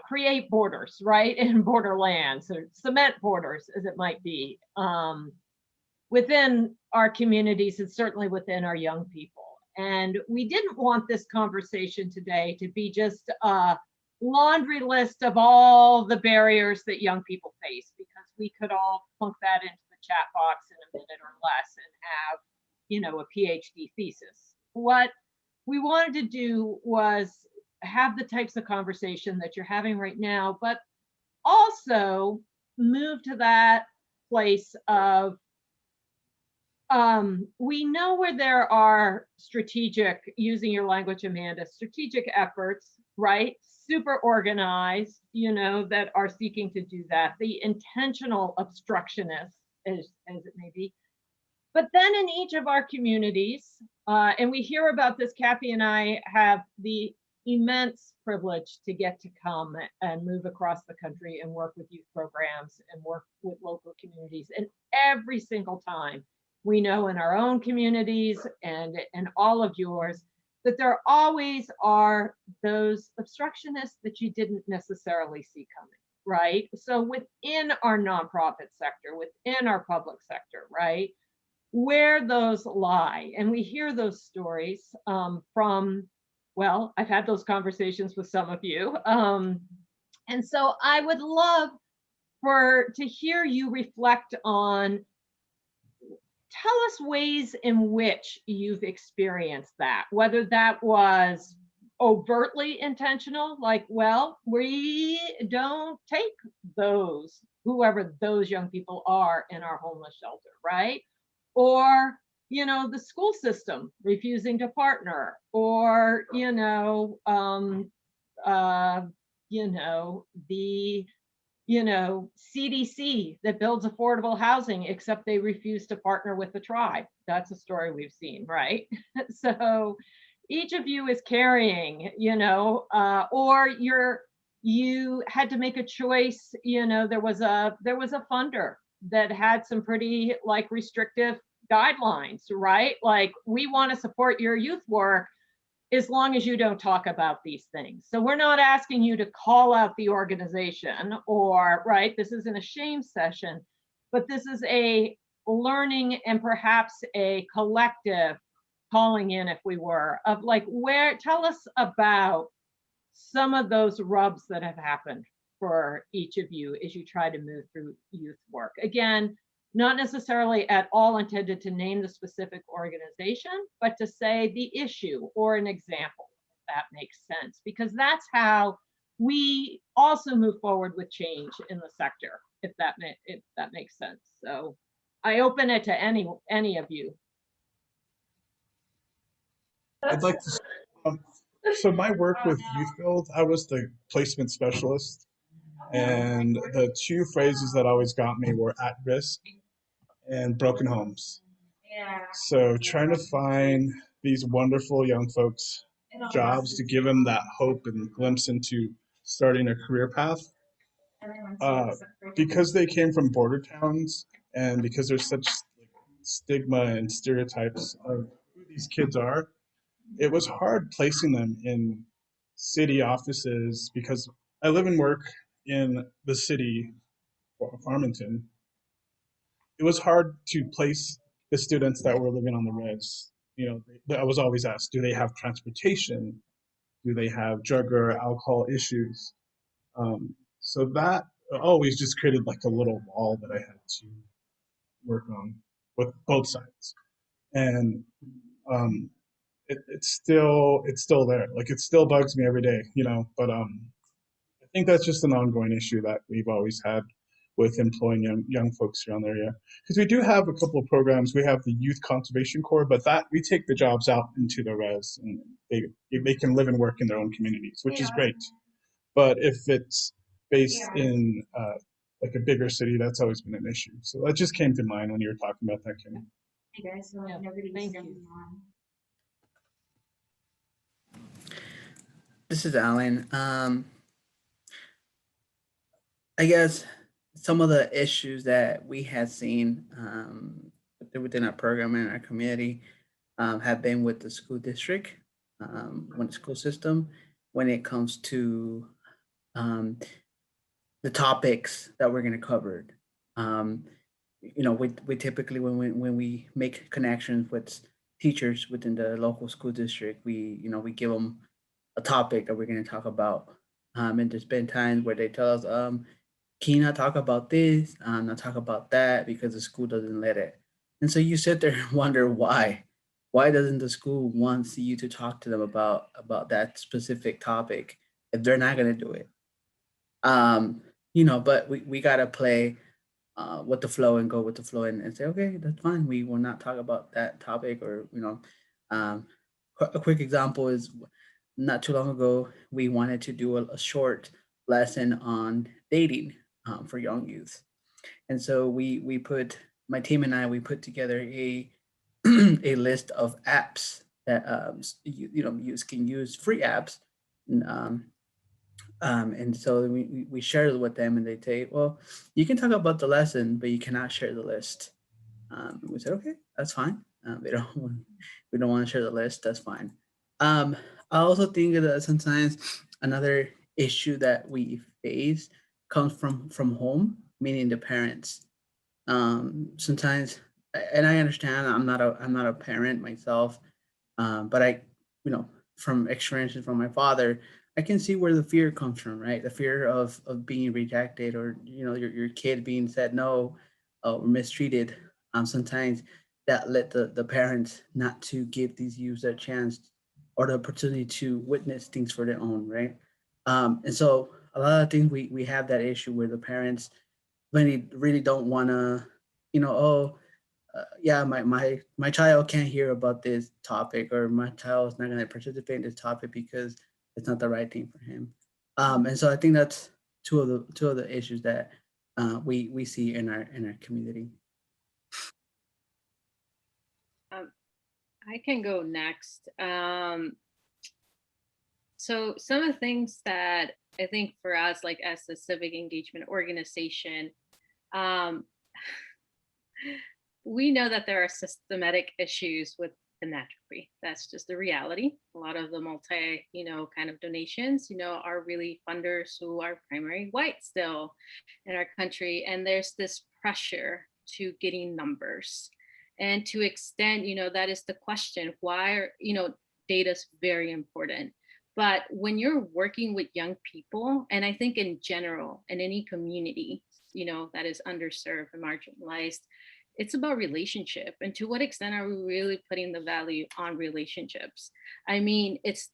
create borders, right? In borderlands or cement borders, as it might be, within our communities and certainly within our young people. And we didn't want this conversation today to be just a laundry list of all the barriers that young people face, because we could all plunk that into the chat box in a minute or less and have, a PhD thesis. What we wanted to do was have the types of conversation that you're having right now, but also move to that place of we know where there are strategic, using your language, Amanda, strategic efforts, right? Super organized, that are seeking to do that. The intentional obstructionists, as it may be. But then in each of our communities, and we hear about this, Kathy and I have the immense privilege to get to come and move across the country and work with youth programs and work with local communities. And every single time, we know in our own communities and all of yours that there always are those obstructionists that you didn't necessarily see coming, right? So within our nonprofit sector, within our public sector, right, where those lie. And we hear those stories from, well, I've had those conversations with some of you. And so I would love to hear you reflect on, tell us ways in which you've experienced that, whether that was overtly intentional, like, well, we don't take those, whoever those young people are, in our homeless shelter, right? Or, the school system refusing to partner, or, the CDC that builds affordable housing, except they refuse to partner with the tribe. That's a story we've seen, right? So each of you is carrying, or you had to make a choice. There was a funder that had some pretty restrictive guidelines, right? Like, we want to support your youth work as long as you don't talk about these things. So we're not asking you to call out the organization or, right, this isn't a shame session, but this is a learning and perhaps a collective calling in, if we were, of tell us about some of those rubs that have happened for each of you as you try to move through youth work. Again, not necessarily at all intended to name the specific organization, but to say the issue or an example, if that makes sense, because that's how we also move forward with change in the sector, if that makes sense. So I open it to any of you. I'd like to. So my work with Youth Build, I was the placement specialist, and the two phrases that always got me were at risk and broken homes. So trying to find these wonderful young folks jobs to give them that hope and glimpse into starting a career path. Because they came from border towns and because there's such stigma and stereotypes of who these kids are, it was hard placing them in city offices because I live and work in the city of Farmington. It was hard to place the students that were living on the res. I was always asked, do they have transportation? Do they have drug or alcohol issues? So that always just created a little wall that I had to work on with both sides. And it's still there. It still bugs me every day, but I think that's just an ongoing issue that we've always had with employing young folks around the area. Because we do have a couple of programs. We have the Youth Conservation Corps, but that we take the jobs out into the res, and they can live and work in their own communities, which is great. But if it's based in like a bigger city, that's always been an issue. So that just came to mind when you were talking about that, Kim. Hey guys, so Yeah, nobody's thank saying you. on. This is Alan. I guess some of the issues that we had seen within our program and our community have been with the school district, when the school system, when it comes to the topics that we're going to cover. We typically when we make connections with teachers within the local school district, we give them a topic that we're going to talk about. And there's been times where they tell us, can you not talk about this, not talk about that, because the school doesn't let it. And so you sit there and wonder why. Why doesn't the school want you to talk to them about that specific topic if they're not going to do it? But we gotta play with the flow and go with the flow and say, okay, that's fine. We will not talk about that topic, or a quick example is not too long ago we wanted to do a short lesson on dating for young youth, and so we put my team and I we put together a a list of apps that youth can use, free apps. And so we share it with them, and they say, well, you can talk about the lesson, but you cannot share the list. We said, okay, that's fine. We don't want to share the list. That's fine. I also think that sometimes another issue that we face comes from home, meaning the parents. Sometimes, and I understand I'm not a parent myself, but from experiences from my father, I can see where the fear comes from, right? The fear of being rejected, or your kid being said no, or mistreated. Sometimes that led the parents not to give these youths a chance or the opportunity to witness things for their own, right? And so a lot of things we have that issue where the parents really don't want to, yeah, my child can't hear about this topic, or my child is not going to participate in this topic because it's not the right thing for him. And so I think that's two of the issues that we see in our community. I can go next. So some of the things that I think for us, like as a civic engagement organization, we know that there are systematic issues with philanthropy. That's just the reality. A lot of the multi, kind of donations, are really funders who are primary white still in our country. And there's this pressure to getting numbers. And to extent, that is the question. Why are, data is very important. But when you're working with young people, and I think in general, in any community, that is underserved and marginalized, it's about relationship. And to what extent are we really putting the value on relationships? I mean, it's,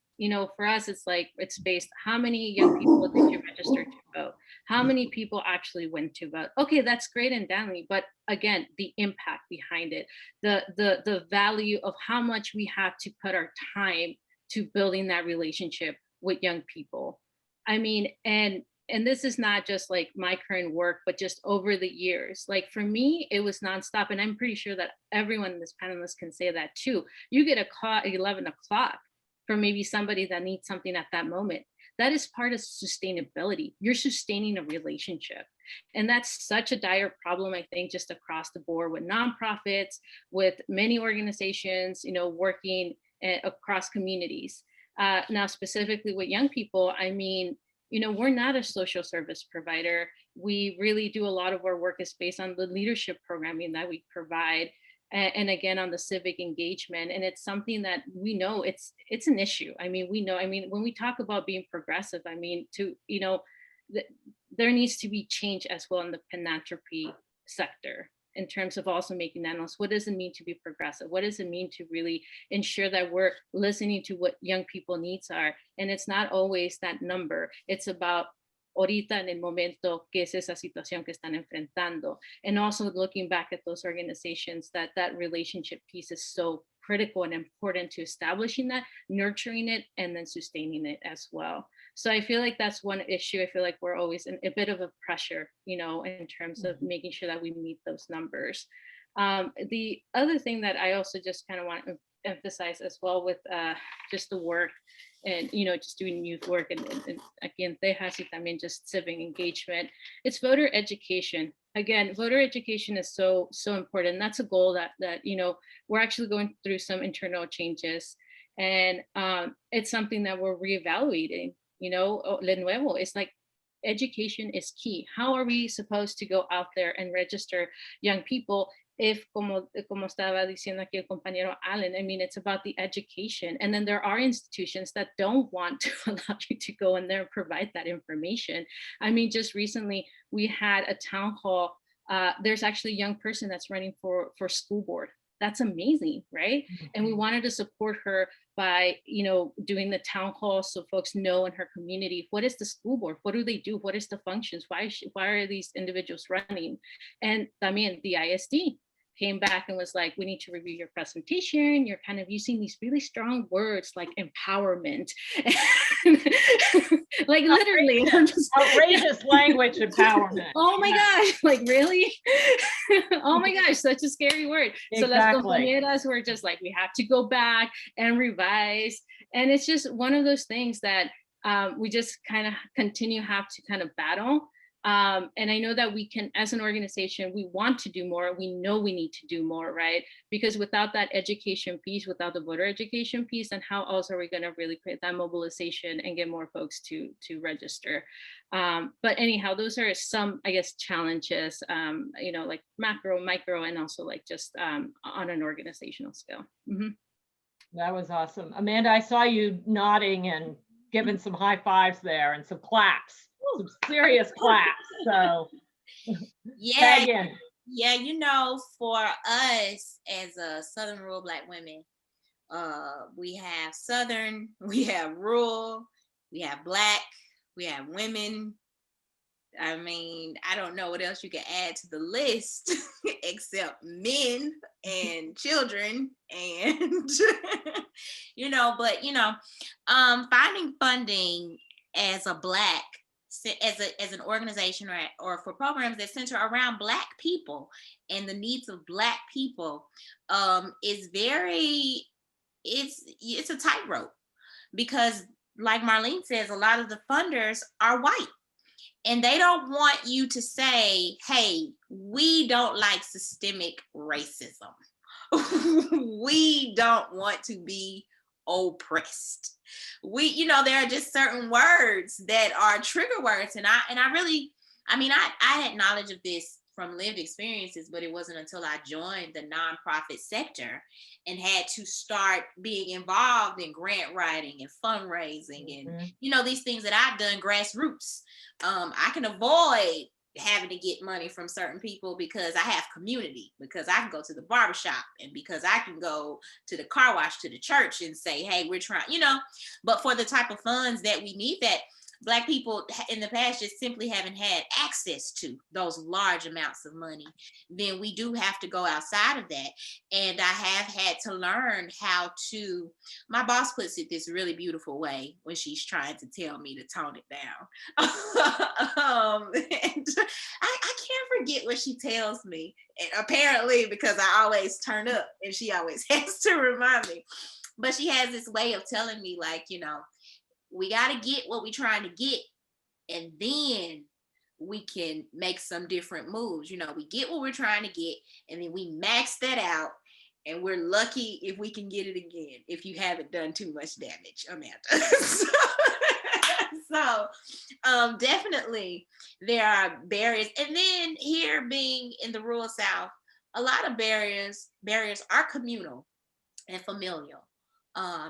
for us, it's like, it's based, how many young people did you register to vote? How many people actually went to vote? Okay, that's great and dandy, but again, the impact behind it, the value of how much we have to put our time to building that relationship with young people. I mean, and this is not just like my current work, but just over the years. Like for me, it was nonstop. And I'm pretty sure that everyone in this panelist can say that too. You get a call at 11 o'clock from maybe somebody that needs something at that moment. That is part of sustainability. You're sustaining a relationship. And that's such a dire problem, I think, just across the board with nonprofits, with many organizations, working across communities. Now, specifically with young people, I mean, we're not a social service provider. We really do a lot of our work is based on the leadership programming that we provide. And again, on the civic engagement. And it's something that we know it's an issue. I mean, when we talk about being progressive, I mean, there needs to be change as well in the philanthropy sector, in terms of also making analysis. What does it mean to be progressive? What does it mean to really ensure that we're listening to what young people needs are? And it's not always that number. It's about ahorita en el momento que es esa situación que están enfrentando. And also looking back at those organizations, that relationship piece is so critical and important to establishing that, nurturing it, and then sustaining it as well. So I feel like that's one issue. I feel like we're always in a bit of a pressure, you know, in terms of making sure that we meet those numbers. The other thing that I also just kind of want to emphasize as well with just the work and, you know, just doing youth work and aquí en Texas y también just civic engagement, it's voter education. Again, voter education is so important. That's a goal that you know, we're actually going through some internal changes, and it's something that we're reevaluating. You know, de nuevo, it's like education is key. How are we supposed to go out there and register young people if, como estaba diciendo aquí el compañero Allen, I mean, it's about the education. And then there are institutions that don't want to allow you to go in there and provide that information. I mean, just recently we had a town hall. There's actually a young person that's running for school board. That's amazing, right? And we wanted to support her by, you know, doing the town hall so folks know in her community, what is the school board? What do they do? What is the functions? Why are these individuals running? And también the ISD came back and was like, we need to review your presentation. You're kind of using these really strong words like empowerment. Like literally, I'm just Outrageous language, empowerment. oh my gosh, like really? Oh my gosh, such a scary word. So las Exactly. compañeras were just like, we have to go back and revise. And it's just one of those things that we just kind of have to kind of battle. And I know that we can, as an organization, we want to do more. We know we need to do more, right? Because without that education piece, without the voter education piece, then how else are we going to really create that mobilization and get more folks to register? But anyhow, those are some, I guess, challenges, you know, like macro, micro, and also like just on an organizational scale. Mhm. That was awesome. Amanda, I saw you nodding and giving some high fives there and some claps, some serious claps. So Yeah, tag in. yeah, you know, for us as a Southern rural Black women, we have Southern, we have rural, we have Black, we have women. I mean, I don't know what else you can add to the list except men and children and you know, but you know, finding funding as a Black, as an organization or for programs that center around Black people and the needs of Black people is very, it's a tightrope, because like Marlene says, a lot of the funders are white. And they don't want you to say, hey, we don't like systemic racism. We don't want to be oppressed. We, you know, there are just certain words that are trigger words. And I really, I mean, I had knowledge of this from lived experiences, but it wasn't until I joined the nonprofit sector and had to start being involved in grant writing and fundraising and, you know, these things that I've done grassroots. I can avoid having to get money from certain people because I have community, because I can go to the barbershop and because I can go to the car wash, to the church and say, hey, we're trying, you know, but for the type of funds that we need, that Black people in the past just simply haven't had access to those large amounts of money, then we do have to go outside of that. And I have had to learn how to, my boss puts it this really beautiful way when she's trying to tell me to tone it down. And I can't forget what she tells me, and apparently because I always turn up and she always has to remind me. But she has this way of telling me, like, you know, we got to get what we're trying to get, and then we can make some different moves. You know, we get what we're trying to get, and then we max that out, and we're lucky if we can get it again, if you haven't done too much damage, Amanda. So definitely there are barriers. And then here, being in the rural South, a lot of barriers are communal and familial.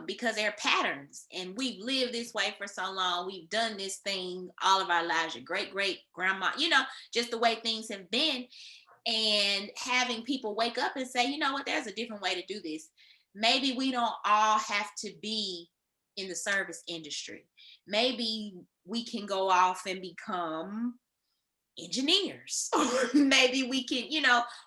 Because they're patterns, and we've lived this way for so long. We've done this thing all of our lives, your great grandma, you know, just the way things have been. And having people wake up and say, you know what, there's a different way to do this. Maybe we don't all have to be in the service industry. maybe we can go off and become engineers. Maybe we can,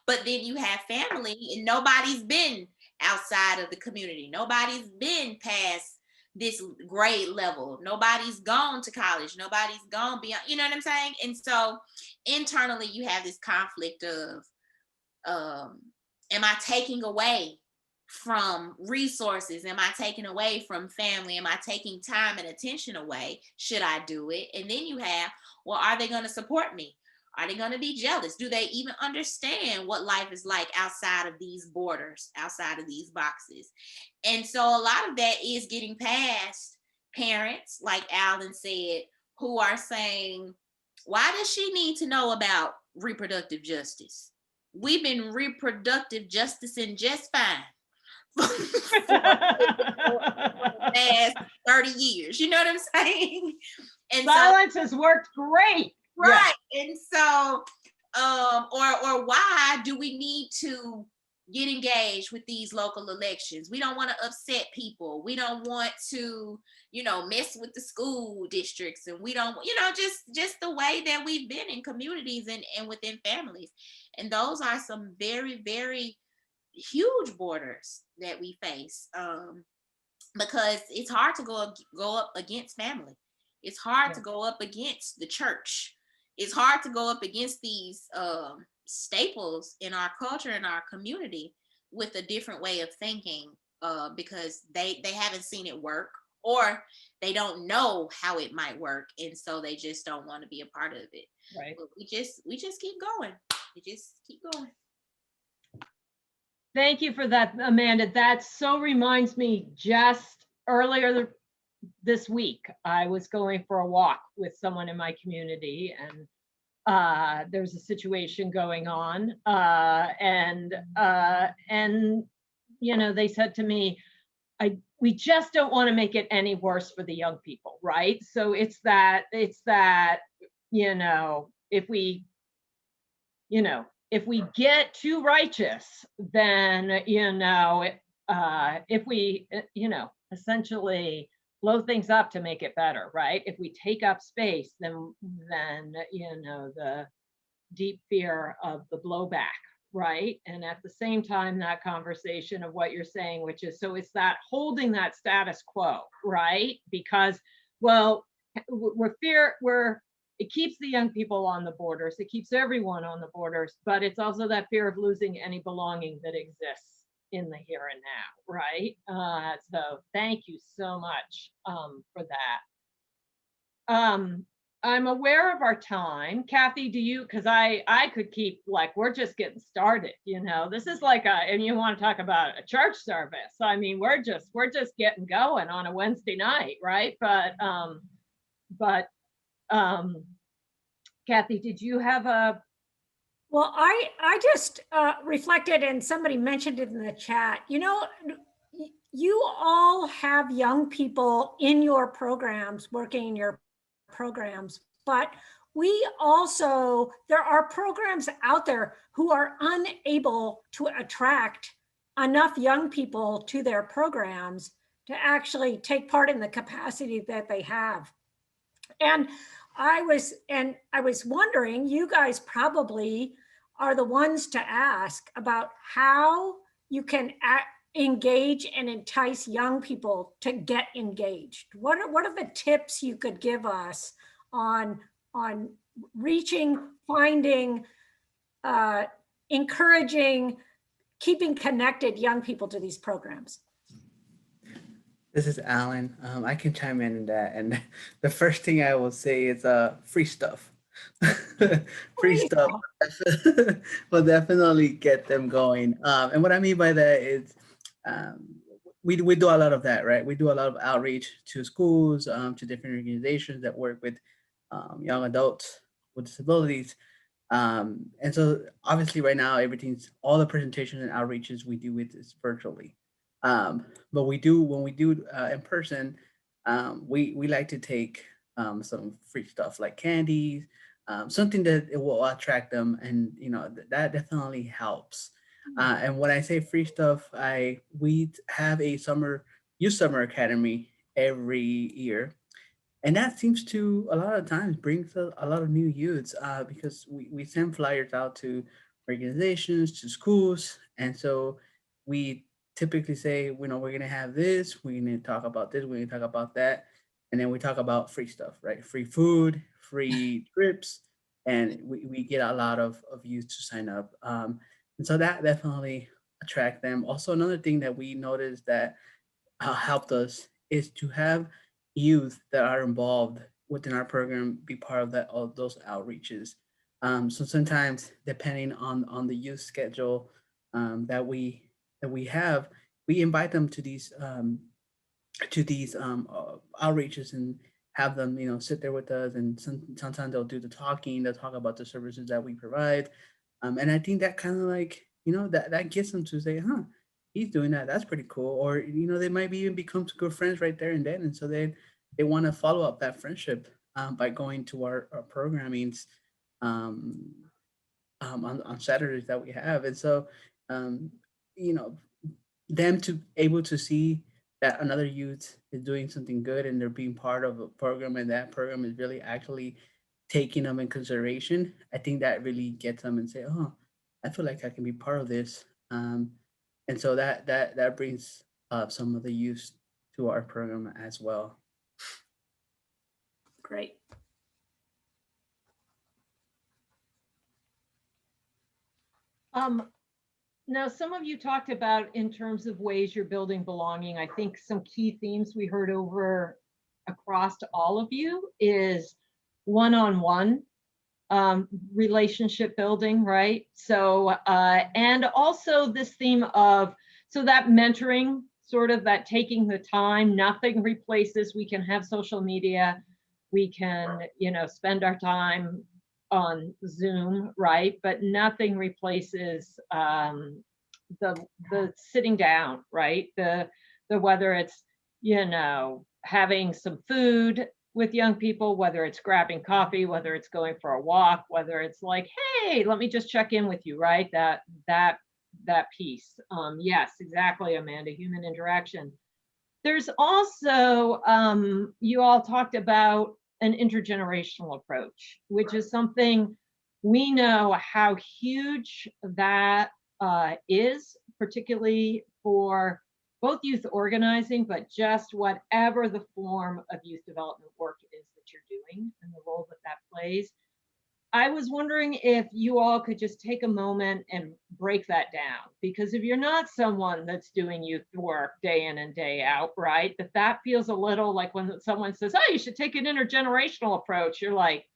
but then you have family and nobody's been outside of the community. Nobody's been past this grade level. Nobody's gone to college. Nobody's gone beyond, you know what I'm saying? And so internally you have this conflict of, am I taking away from resources? Am I taking away from family? Am I taking time and attention away? Should I do it? And then you have, well, are they going to support me? Are they going to be jealous? Do they even understand what life is like outside of these borders, outside of these boxes? And so a lot of that is getting past parents, like Alan said, who are saying, why does she need to know about reproductive justice? We've been reproductive justicing just fine. Past 30 years, you know what I'm saying? And silence has worked great. Right. Yeah. And so, or why do we need to get engaged with these local elections? We don't want to upset people. We don't want to, mess with the school districts, and we don't, just the way that we've been in communities and within families. And those are some very, very huge borders that we face, because it's hard to go up against family. It's hard to go up against the church. It's hard to go up against these staples in our culture, in our community, with a different way of thinking, because they haven't seen it work, or they don't know how it might work, and so they just don't want to be a part of it. Right. But we just keep going. We just keep going. Thank you for that, Amanda. That so reminds me, just earlier this week, I was going for a walk with someone in my community, and there's a situation going on, and they said to me, we just don't want to make it any worse for the young people, right? So it's that if we get too righteous, then if we essentially blow things up to make it better, right? If we take up space, then the deep fear of the blowback, right? And at the same time, that conversation of what you're saying, which is, so it's that holding that status quo, right? Because, well, it keeps the young people on the borders, it keeps everyone on the borders, but it's also that fear of losing any belonging that exists in the here and now, right? So thank you so much for that. I'm aware of our time. Kathy, do you, because I could keep, like, we're just getting started, this is like and you want to talk about a church service. I mean, we're just getting going on a Wednesday night, right? But Kathy, did you have a? Well, I just reflected, and somebody mentioned it in the chat. You all have young people in your programs, working in your programs, but there are programs out there who are unable to attract enough young people to their programs to actually take part in the capacity that they have. And I was wondering, you guys probably are the ones to ask about how you can engage and entice young people to get engaged. What are the tips you could give us on reaching, finding, encouraging, keeping connected young people to these programs? This is Alan. I can chime in that. And the first thing I will say is free stuff. Free stuff will definitely get them going. And what I mean by that is we do a lot of that, right? We do a lot of outreach to schools, to different organizations that work with young adults with disabilities. And so obviously right now, all the presentations and outreaches we do with is virtually. But when we do in person, we like to take some free stuff like candies, something that it will attract them, and that definitely helps. And when I say free stuff, we have a youth summer academy every year, And that seems to a lot of times brings a lot of new youths, because we send flyers out to organizations, to schools. And so we typically say, you know, we're going to have this, we're going to talk about this, we're going to talk about that. And then we talk about free stuff, right? Free food, free trips. And we get a lot of youth to sign up. And so that definitely attract them. Also, another thing that we noticed that helped us is to have youth that are involved within our program be part of that of those outreaches. So sometimes, depending on the youth schedule that we have, we invite them to these outreaches and have them, you know, sit there with us. And sometimes they'll do the talking. They'll talk about the services that we provide. And I think that kind of like, you know, that gets them to say, huh, he's doing that. That's pretty cool. Or, you know, they might be even become good friends right there and then. And so they want to follow up that friendship by going to our programmings um, on Saturdays that we have. And so, um, you know, them to able to see that another youth is doing something good and they're being part of a program, and that program is really actually taking them in consideration, I think that really gets them and say, oh, I feel like I can be part of this. And so that brings some of the youth to our program as well. Great. Now, some of you talked about in terms of ways you're building belonging. I think some key themes we heard over across to all of you is one-on-one relationship building, right? So, and also this theme of, so that mentoring, sort of that taking the time, nothing replaces, we can have social media, we can, you know, spend our time on Zoom, right? But nothing replaces the sitting down, right? The whether it's, you know, having some food with young people, whether it's grabbing coffee, whether it's going for a walk, whether it's like, hey, let me just check in with you, right? That piece. Yes, exactly, Amanda, human interaction. There's also, you all talked about an intergenerational approach, which is something we know how huge that is, particularly for both youth organizing, but just whatever the form of youth development work is that you're doing and the role that that plays. I was wondering if you all could just take a moment and break that down, because if you're not someone that's doing youth work day in and day out, right, that feels a little like when someone says, oh, you should take an intergenerational approach, you're like,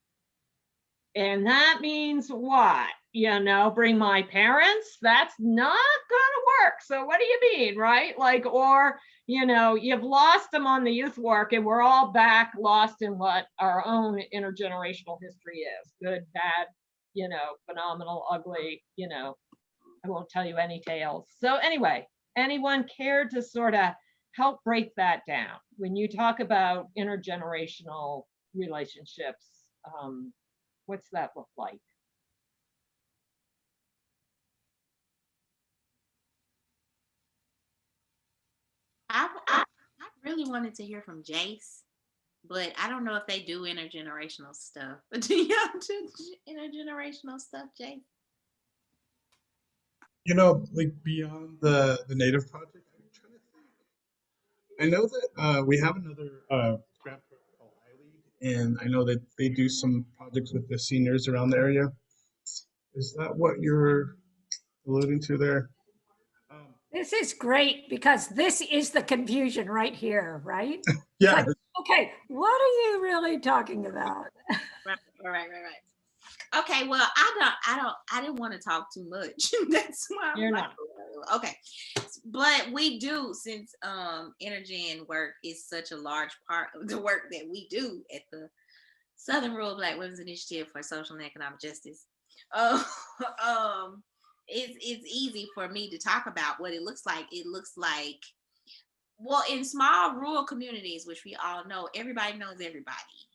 and that means what? You know, bring my parents? That's not gonna work. So what do you mean, right? Like, or, you know, you've lost them on the youth work and we're all back lost in what our own intergenerational history is. Good, bad, you know, phenomenal, ugly, you know, I won't tell you any tales. So anyway, anyone care to sort of help break that down? When you talk about intergenerational relationships, what's that look like? I really wanted to hear from Jace, but I don't know if they do intergenerational stuff. Do you do intergenerational stuff, Jace? You know, like beyond the Native Project, I'm trying to think. I know that we have another grant program called iLead, and I know that they do some projects with the seniors around the area. Is that what you're alluding to there? Um, This is great because this is the confusion right here, right? It's yeah, like, okay, what are you really talking about? Right. Okay, well, I didn't want to talk too much. That's why You're like, not. okay. But we do, since intergen work is such a large part of the work that we do at the Southern Rural Black Women's Initiative for Social and Economic Justice. Uh, it's easy for me to talk about what it looks like. It looks like, well, in small rural communities, which we all know, everybody knows everybody,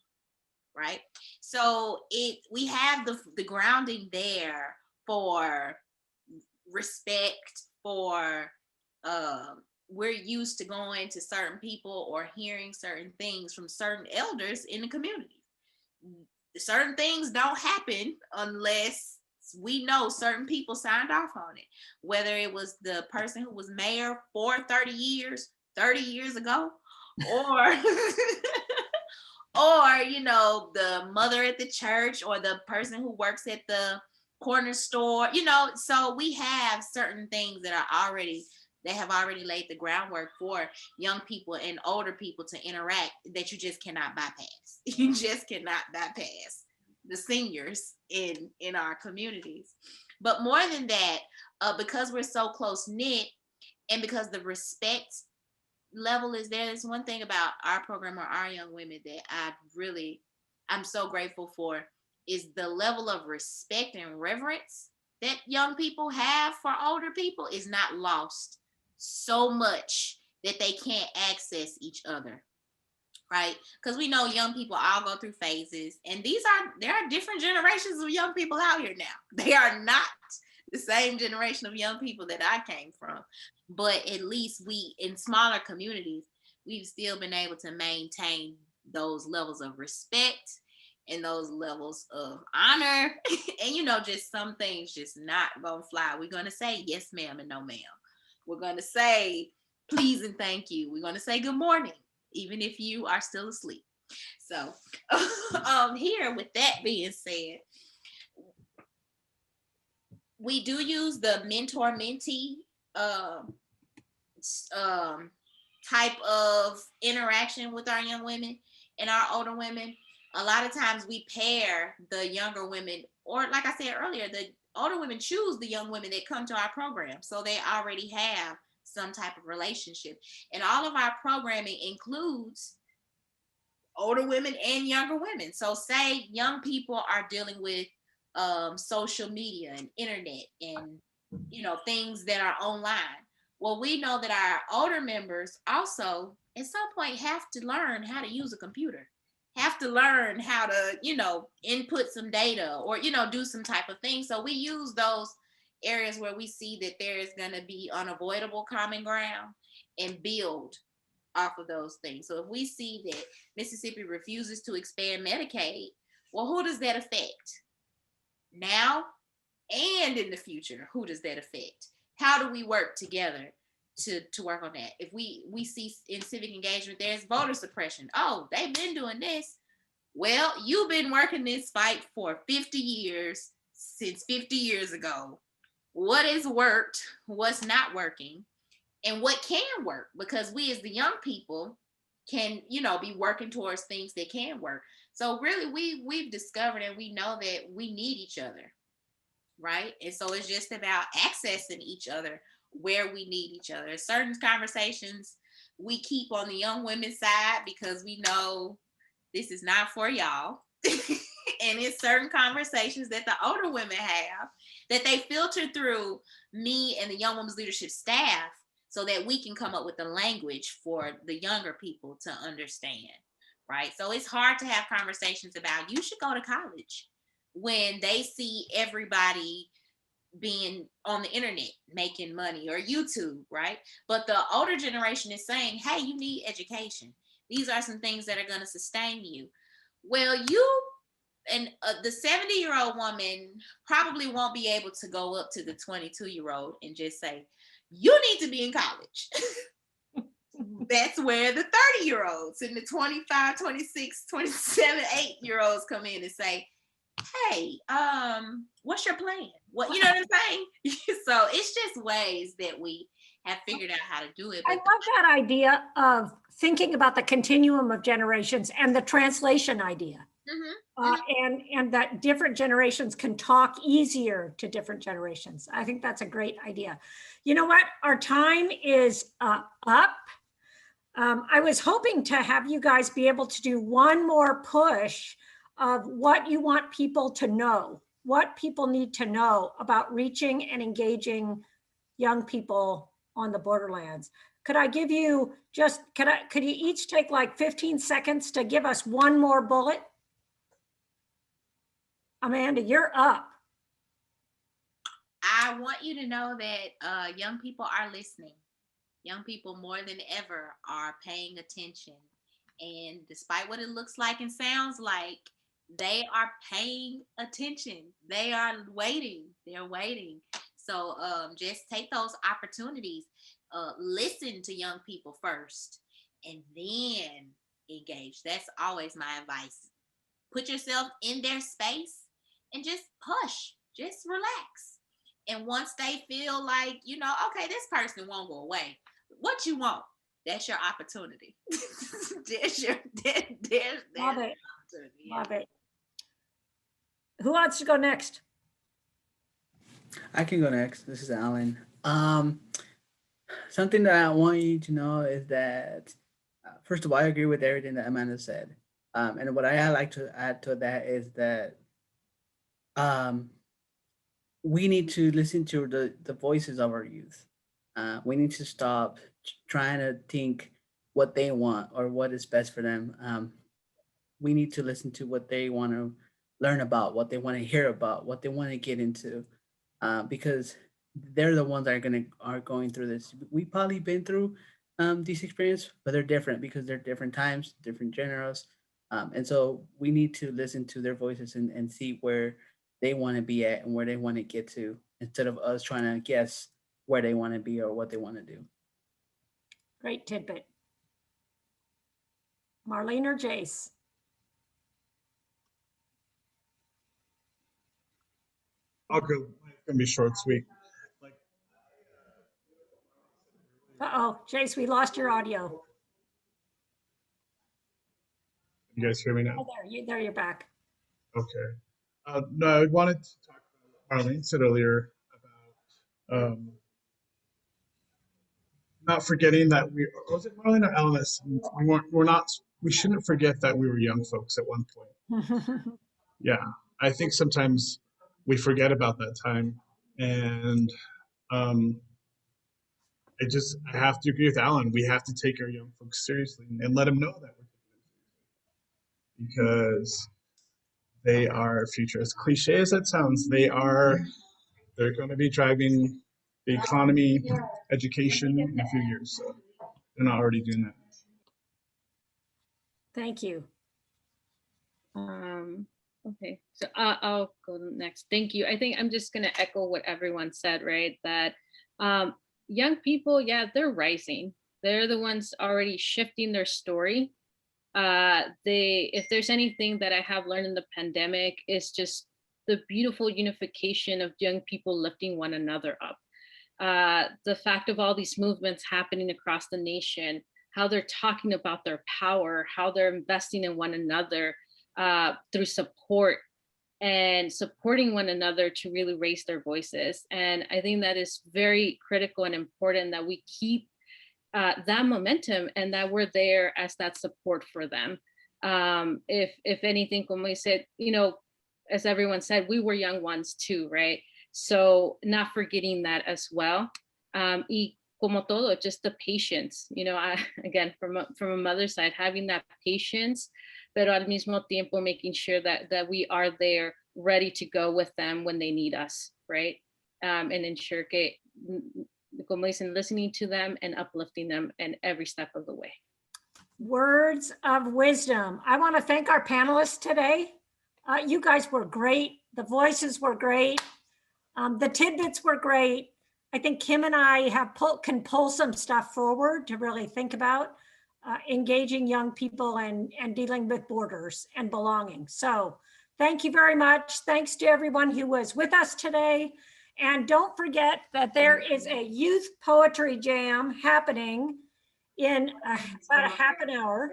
right? So we have the grounding there for respect, for we're used to going to certain people or hearing certain things from certain elders in the community. Certain things don't happen unless we know certain people signed off on it, whether it was the person who was mayor for 30 years ago, or or the mother at the church, or the person who works at the corner store. So we have certain things that have already laid the groundwork for young people and older people to interact, that you just cannot bypass. You just cannot bypass the seniors in our communities. But more than that, because we're so close knit, and because the respect level is there, there's one thing about our program, or our young women, that I'm so grateful for, is the level of respect and reverence that young people have for older people is not lost so much that they can't access each other, right? Because we know young people all go through phases, and there are different generations of young people out here now. They are not the same generation of young people that I came from, but at least we, in smaller communities, we've still been able to maintain those levels of respect and those levels of honor. And just some things just not gonna fly. We're gonna say yes ma'am and no ma'am. We're gonna say please and thank you. We're gonna say good morning even if you are still asleep. So here, with that being said, we do use the mentor-mentee type of interaction with our young women and our older women. A lot of times we pair the younger women, or like I said earlier, the older women choose the young women that come to our program, so they already have some type of relationship. And all of our programming includes older women and younger women. So say young people are dealing with social media and internet and things that are online. Well, we know that our older members also at some point have to learn how to use a computer, have to learn how to input some data, or do some type of thing. So we use those areas where we see that there is going to be unavoidable common ground, and build off of those things. So if we see that Mississippi refuses to expand Medicaid, well, who does that affect now and in the future? Who does that affect? How do we work together to work on that? If we see in civic engagement there's voter suppression, oh, they've been doing this. Well, you've been working this fight for 50 years, since 50 years ago. What has worked, what's not working, and what can work? Because we as the young people can be working towards things that can work. So really we've discovered, and we know that we need each other, right? And so it's just about accessing each other where we need each other. Certain conversations we keep on the young women's side because we know this is not for y'all. And it's certain conversations that the older women have that they filter through me and the Young Women's Leadership staff, so that we can come up with the language for the younger people to understand, right? So it's hard to have conversations about you should go to college when they see everybody being on the internet making money, or YouTube, right? But the older generation is saying, hey, you need education. These are some things that are going to sustain you. Well, the 70-year-old woman probably won't be able to go up to the 22-year-old and just say, you need to be in college. That's where the 30-year-olds and the 25, 26, 27, 8-year-olds come in and say, hey, what's your plan? What, you know what I'm saying? So it's just ways that we have figured out how to do it. I love that idea of thinking about the continuum of generations and the translation idea. And that different generations can talk easier to different generations. I think that's a great idea. You know what? Our time is up. I was hoping to have you guys be able to do one more push of what you want people to know, what people need to know about reaching and engaging young people on the borderlands. Could I give you could you each take like 15 seconds to give us one more bullet? Amanda, you're up. I want you to know that young people are listening. Young people more than ever are paying attention. And despite what it looks like and sounds like, they are paying attention. They are waiting. They're waiting. So just take those opportunities. Listen to young people first and then engage. That's always my advice. Put yourself in their space and just push, just relax. And once they feel like, you know, okay, this person won't go away. What you want? That's your opportunity. there's Love it. opportunity. Love it. Who wants to go next? I can go next. This is Alan. Something that I want you to know is that, first of all, I agree with everything that Amanda said. And what I like to add to that is that we need to listen to the voices of our youth. We need to stop trying to think what they want or what is best for them. We need to listen to what they want to learn about, what they want to hear about, what they want to get into, because they're the ones that are going through this. We've probably been through this experience, but they're different because they're different times, different genres. And so we need to listen to their voices and see where they want to be at and where they want to get to, instead of us trying to guess where they want to be or what they want to do. Great tidbit. Marlene or Jace? I'll go. It's gonna be short, sweet. Like, Uh-oh, Jace, we lost your audio. you guys hear me now? Oh, there you're back. Okay. No, I wanted to talk about what Marlene said earlier about not forgetting that was it Marlene or Alice? We shouldn't forget that we were young folks at one point. Yeah, I think sometimes we forget about that time, and I have to agree with Alan. We have to take our young folks seriously and let them know that we're taking them seriously, because they are our future. As cliche as that sounds, they're going to be driving the economy, education in a few years. So they're not already doing that. Thank you. Okay, so I'll go next. Thank you. I think I'm just going to echo what everyone said, right? That young people, yeah, they're rising. They're the ones already shifting their story. If there's anything that I have learned in the pandemic, is just the beautiful unification of young people lifting one another up. The fact of all these movements happening across the nation, how they're talking about their power, how they're investing in one another through support and supporting one another to really raise their voices. And I think that is very critical and important that we keep that momentum and that we're there as that support for them. If anything, como I said, you know, as everyone said, we were young ones too, right? So not forgetting that as well. Y como todo, just the patience, you know, again, from a mother's side, having that patience, pero al mismo tiempo making sure that we are there ready to go with them when they need us, right? And ensure que, como dicen, listening to them and uplifting them in every step of the way. Words of wisdom. I want to thank our panelists today. You guys were great. The voices were great. The tidbits were great. I think Kim and I can pull some stuff forward to really think about engaging young people and dealing with borders and belonging. So thank you very much. Thanks to everyone who was with us today. And don't forget that there is a youth poetry jam happening in about a half an hour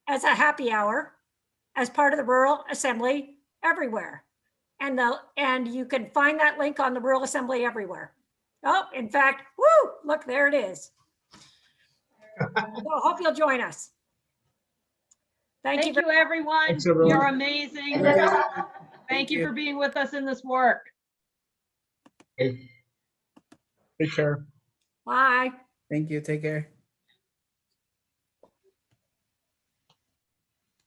as a happy hour as part of the Rural Assembly Everywhere. And you can find that link on the Rural Assembly Everywhere. Oh, in fact, woo, look, there it is. So I hope you'll join us. Thank you, everyone. Thanks, everyone. You're amazing. Thank you for being with us in this work. Take care. Bye. Thank you. Take care.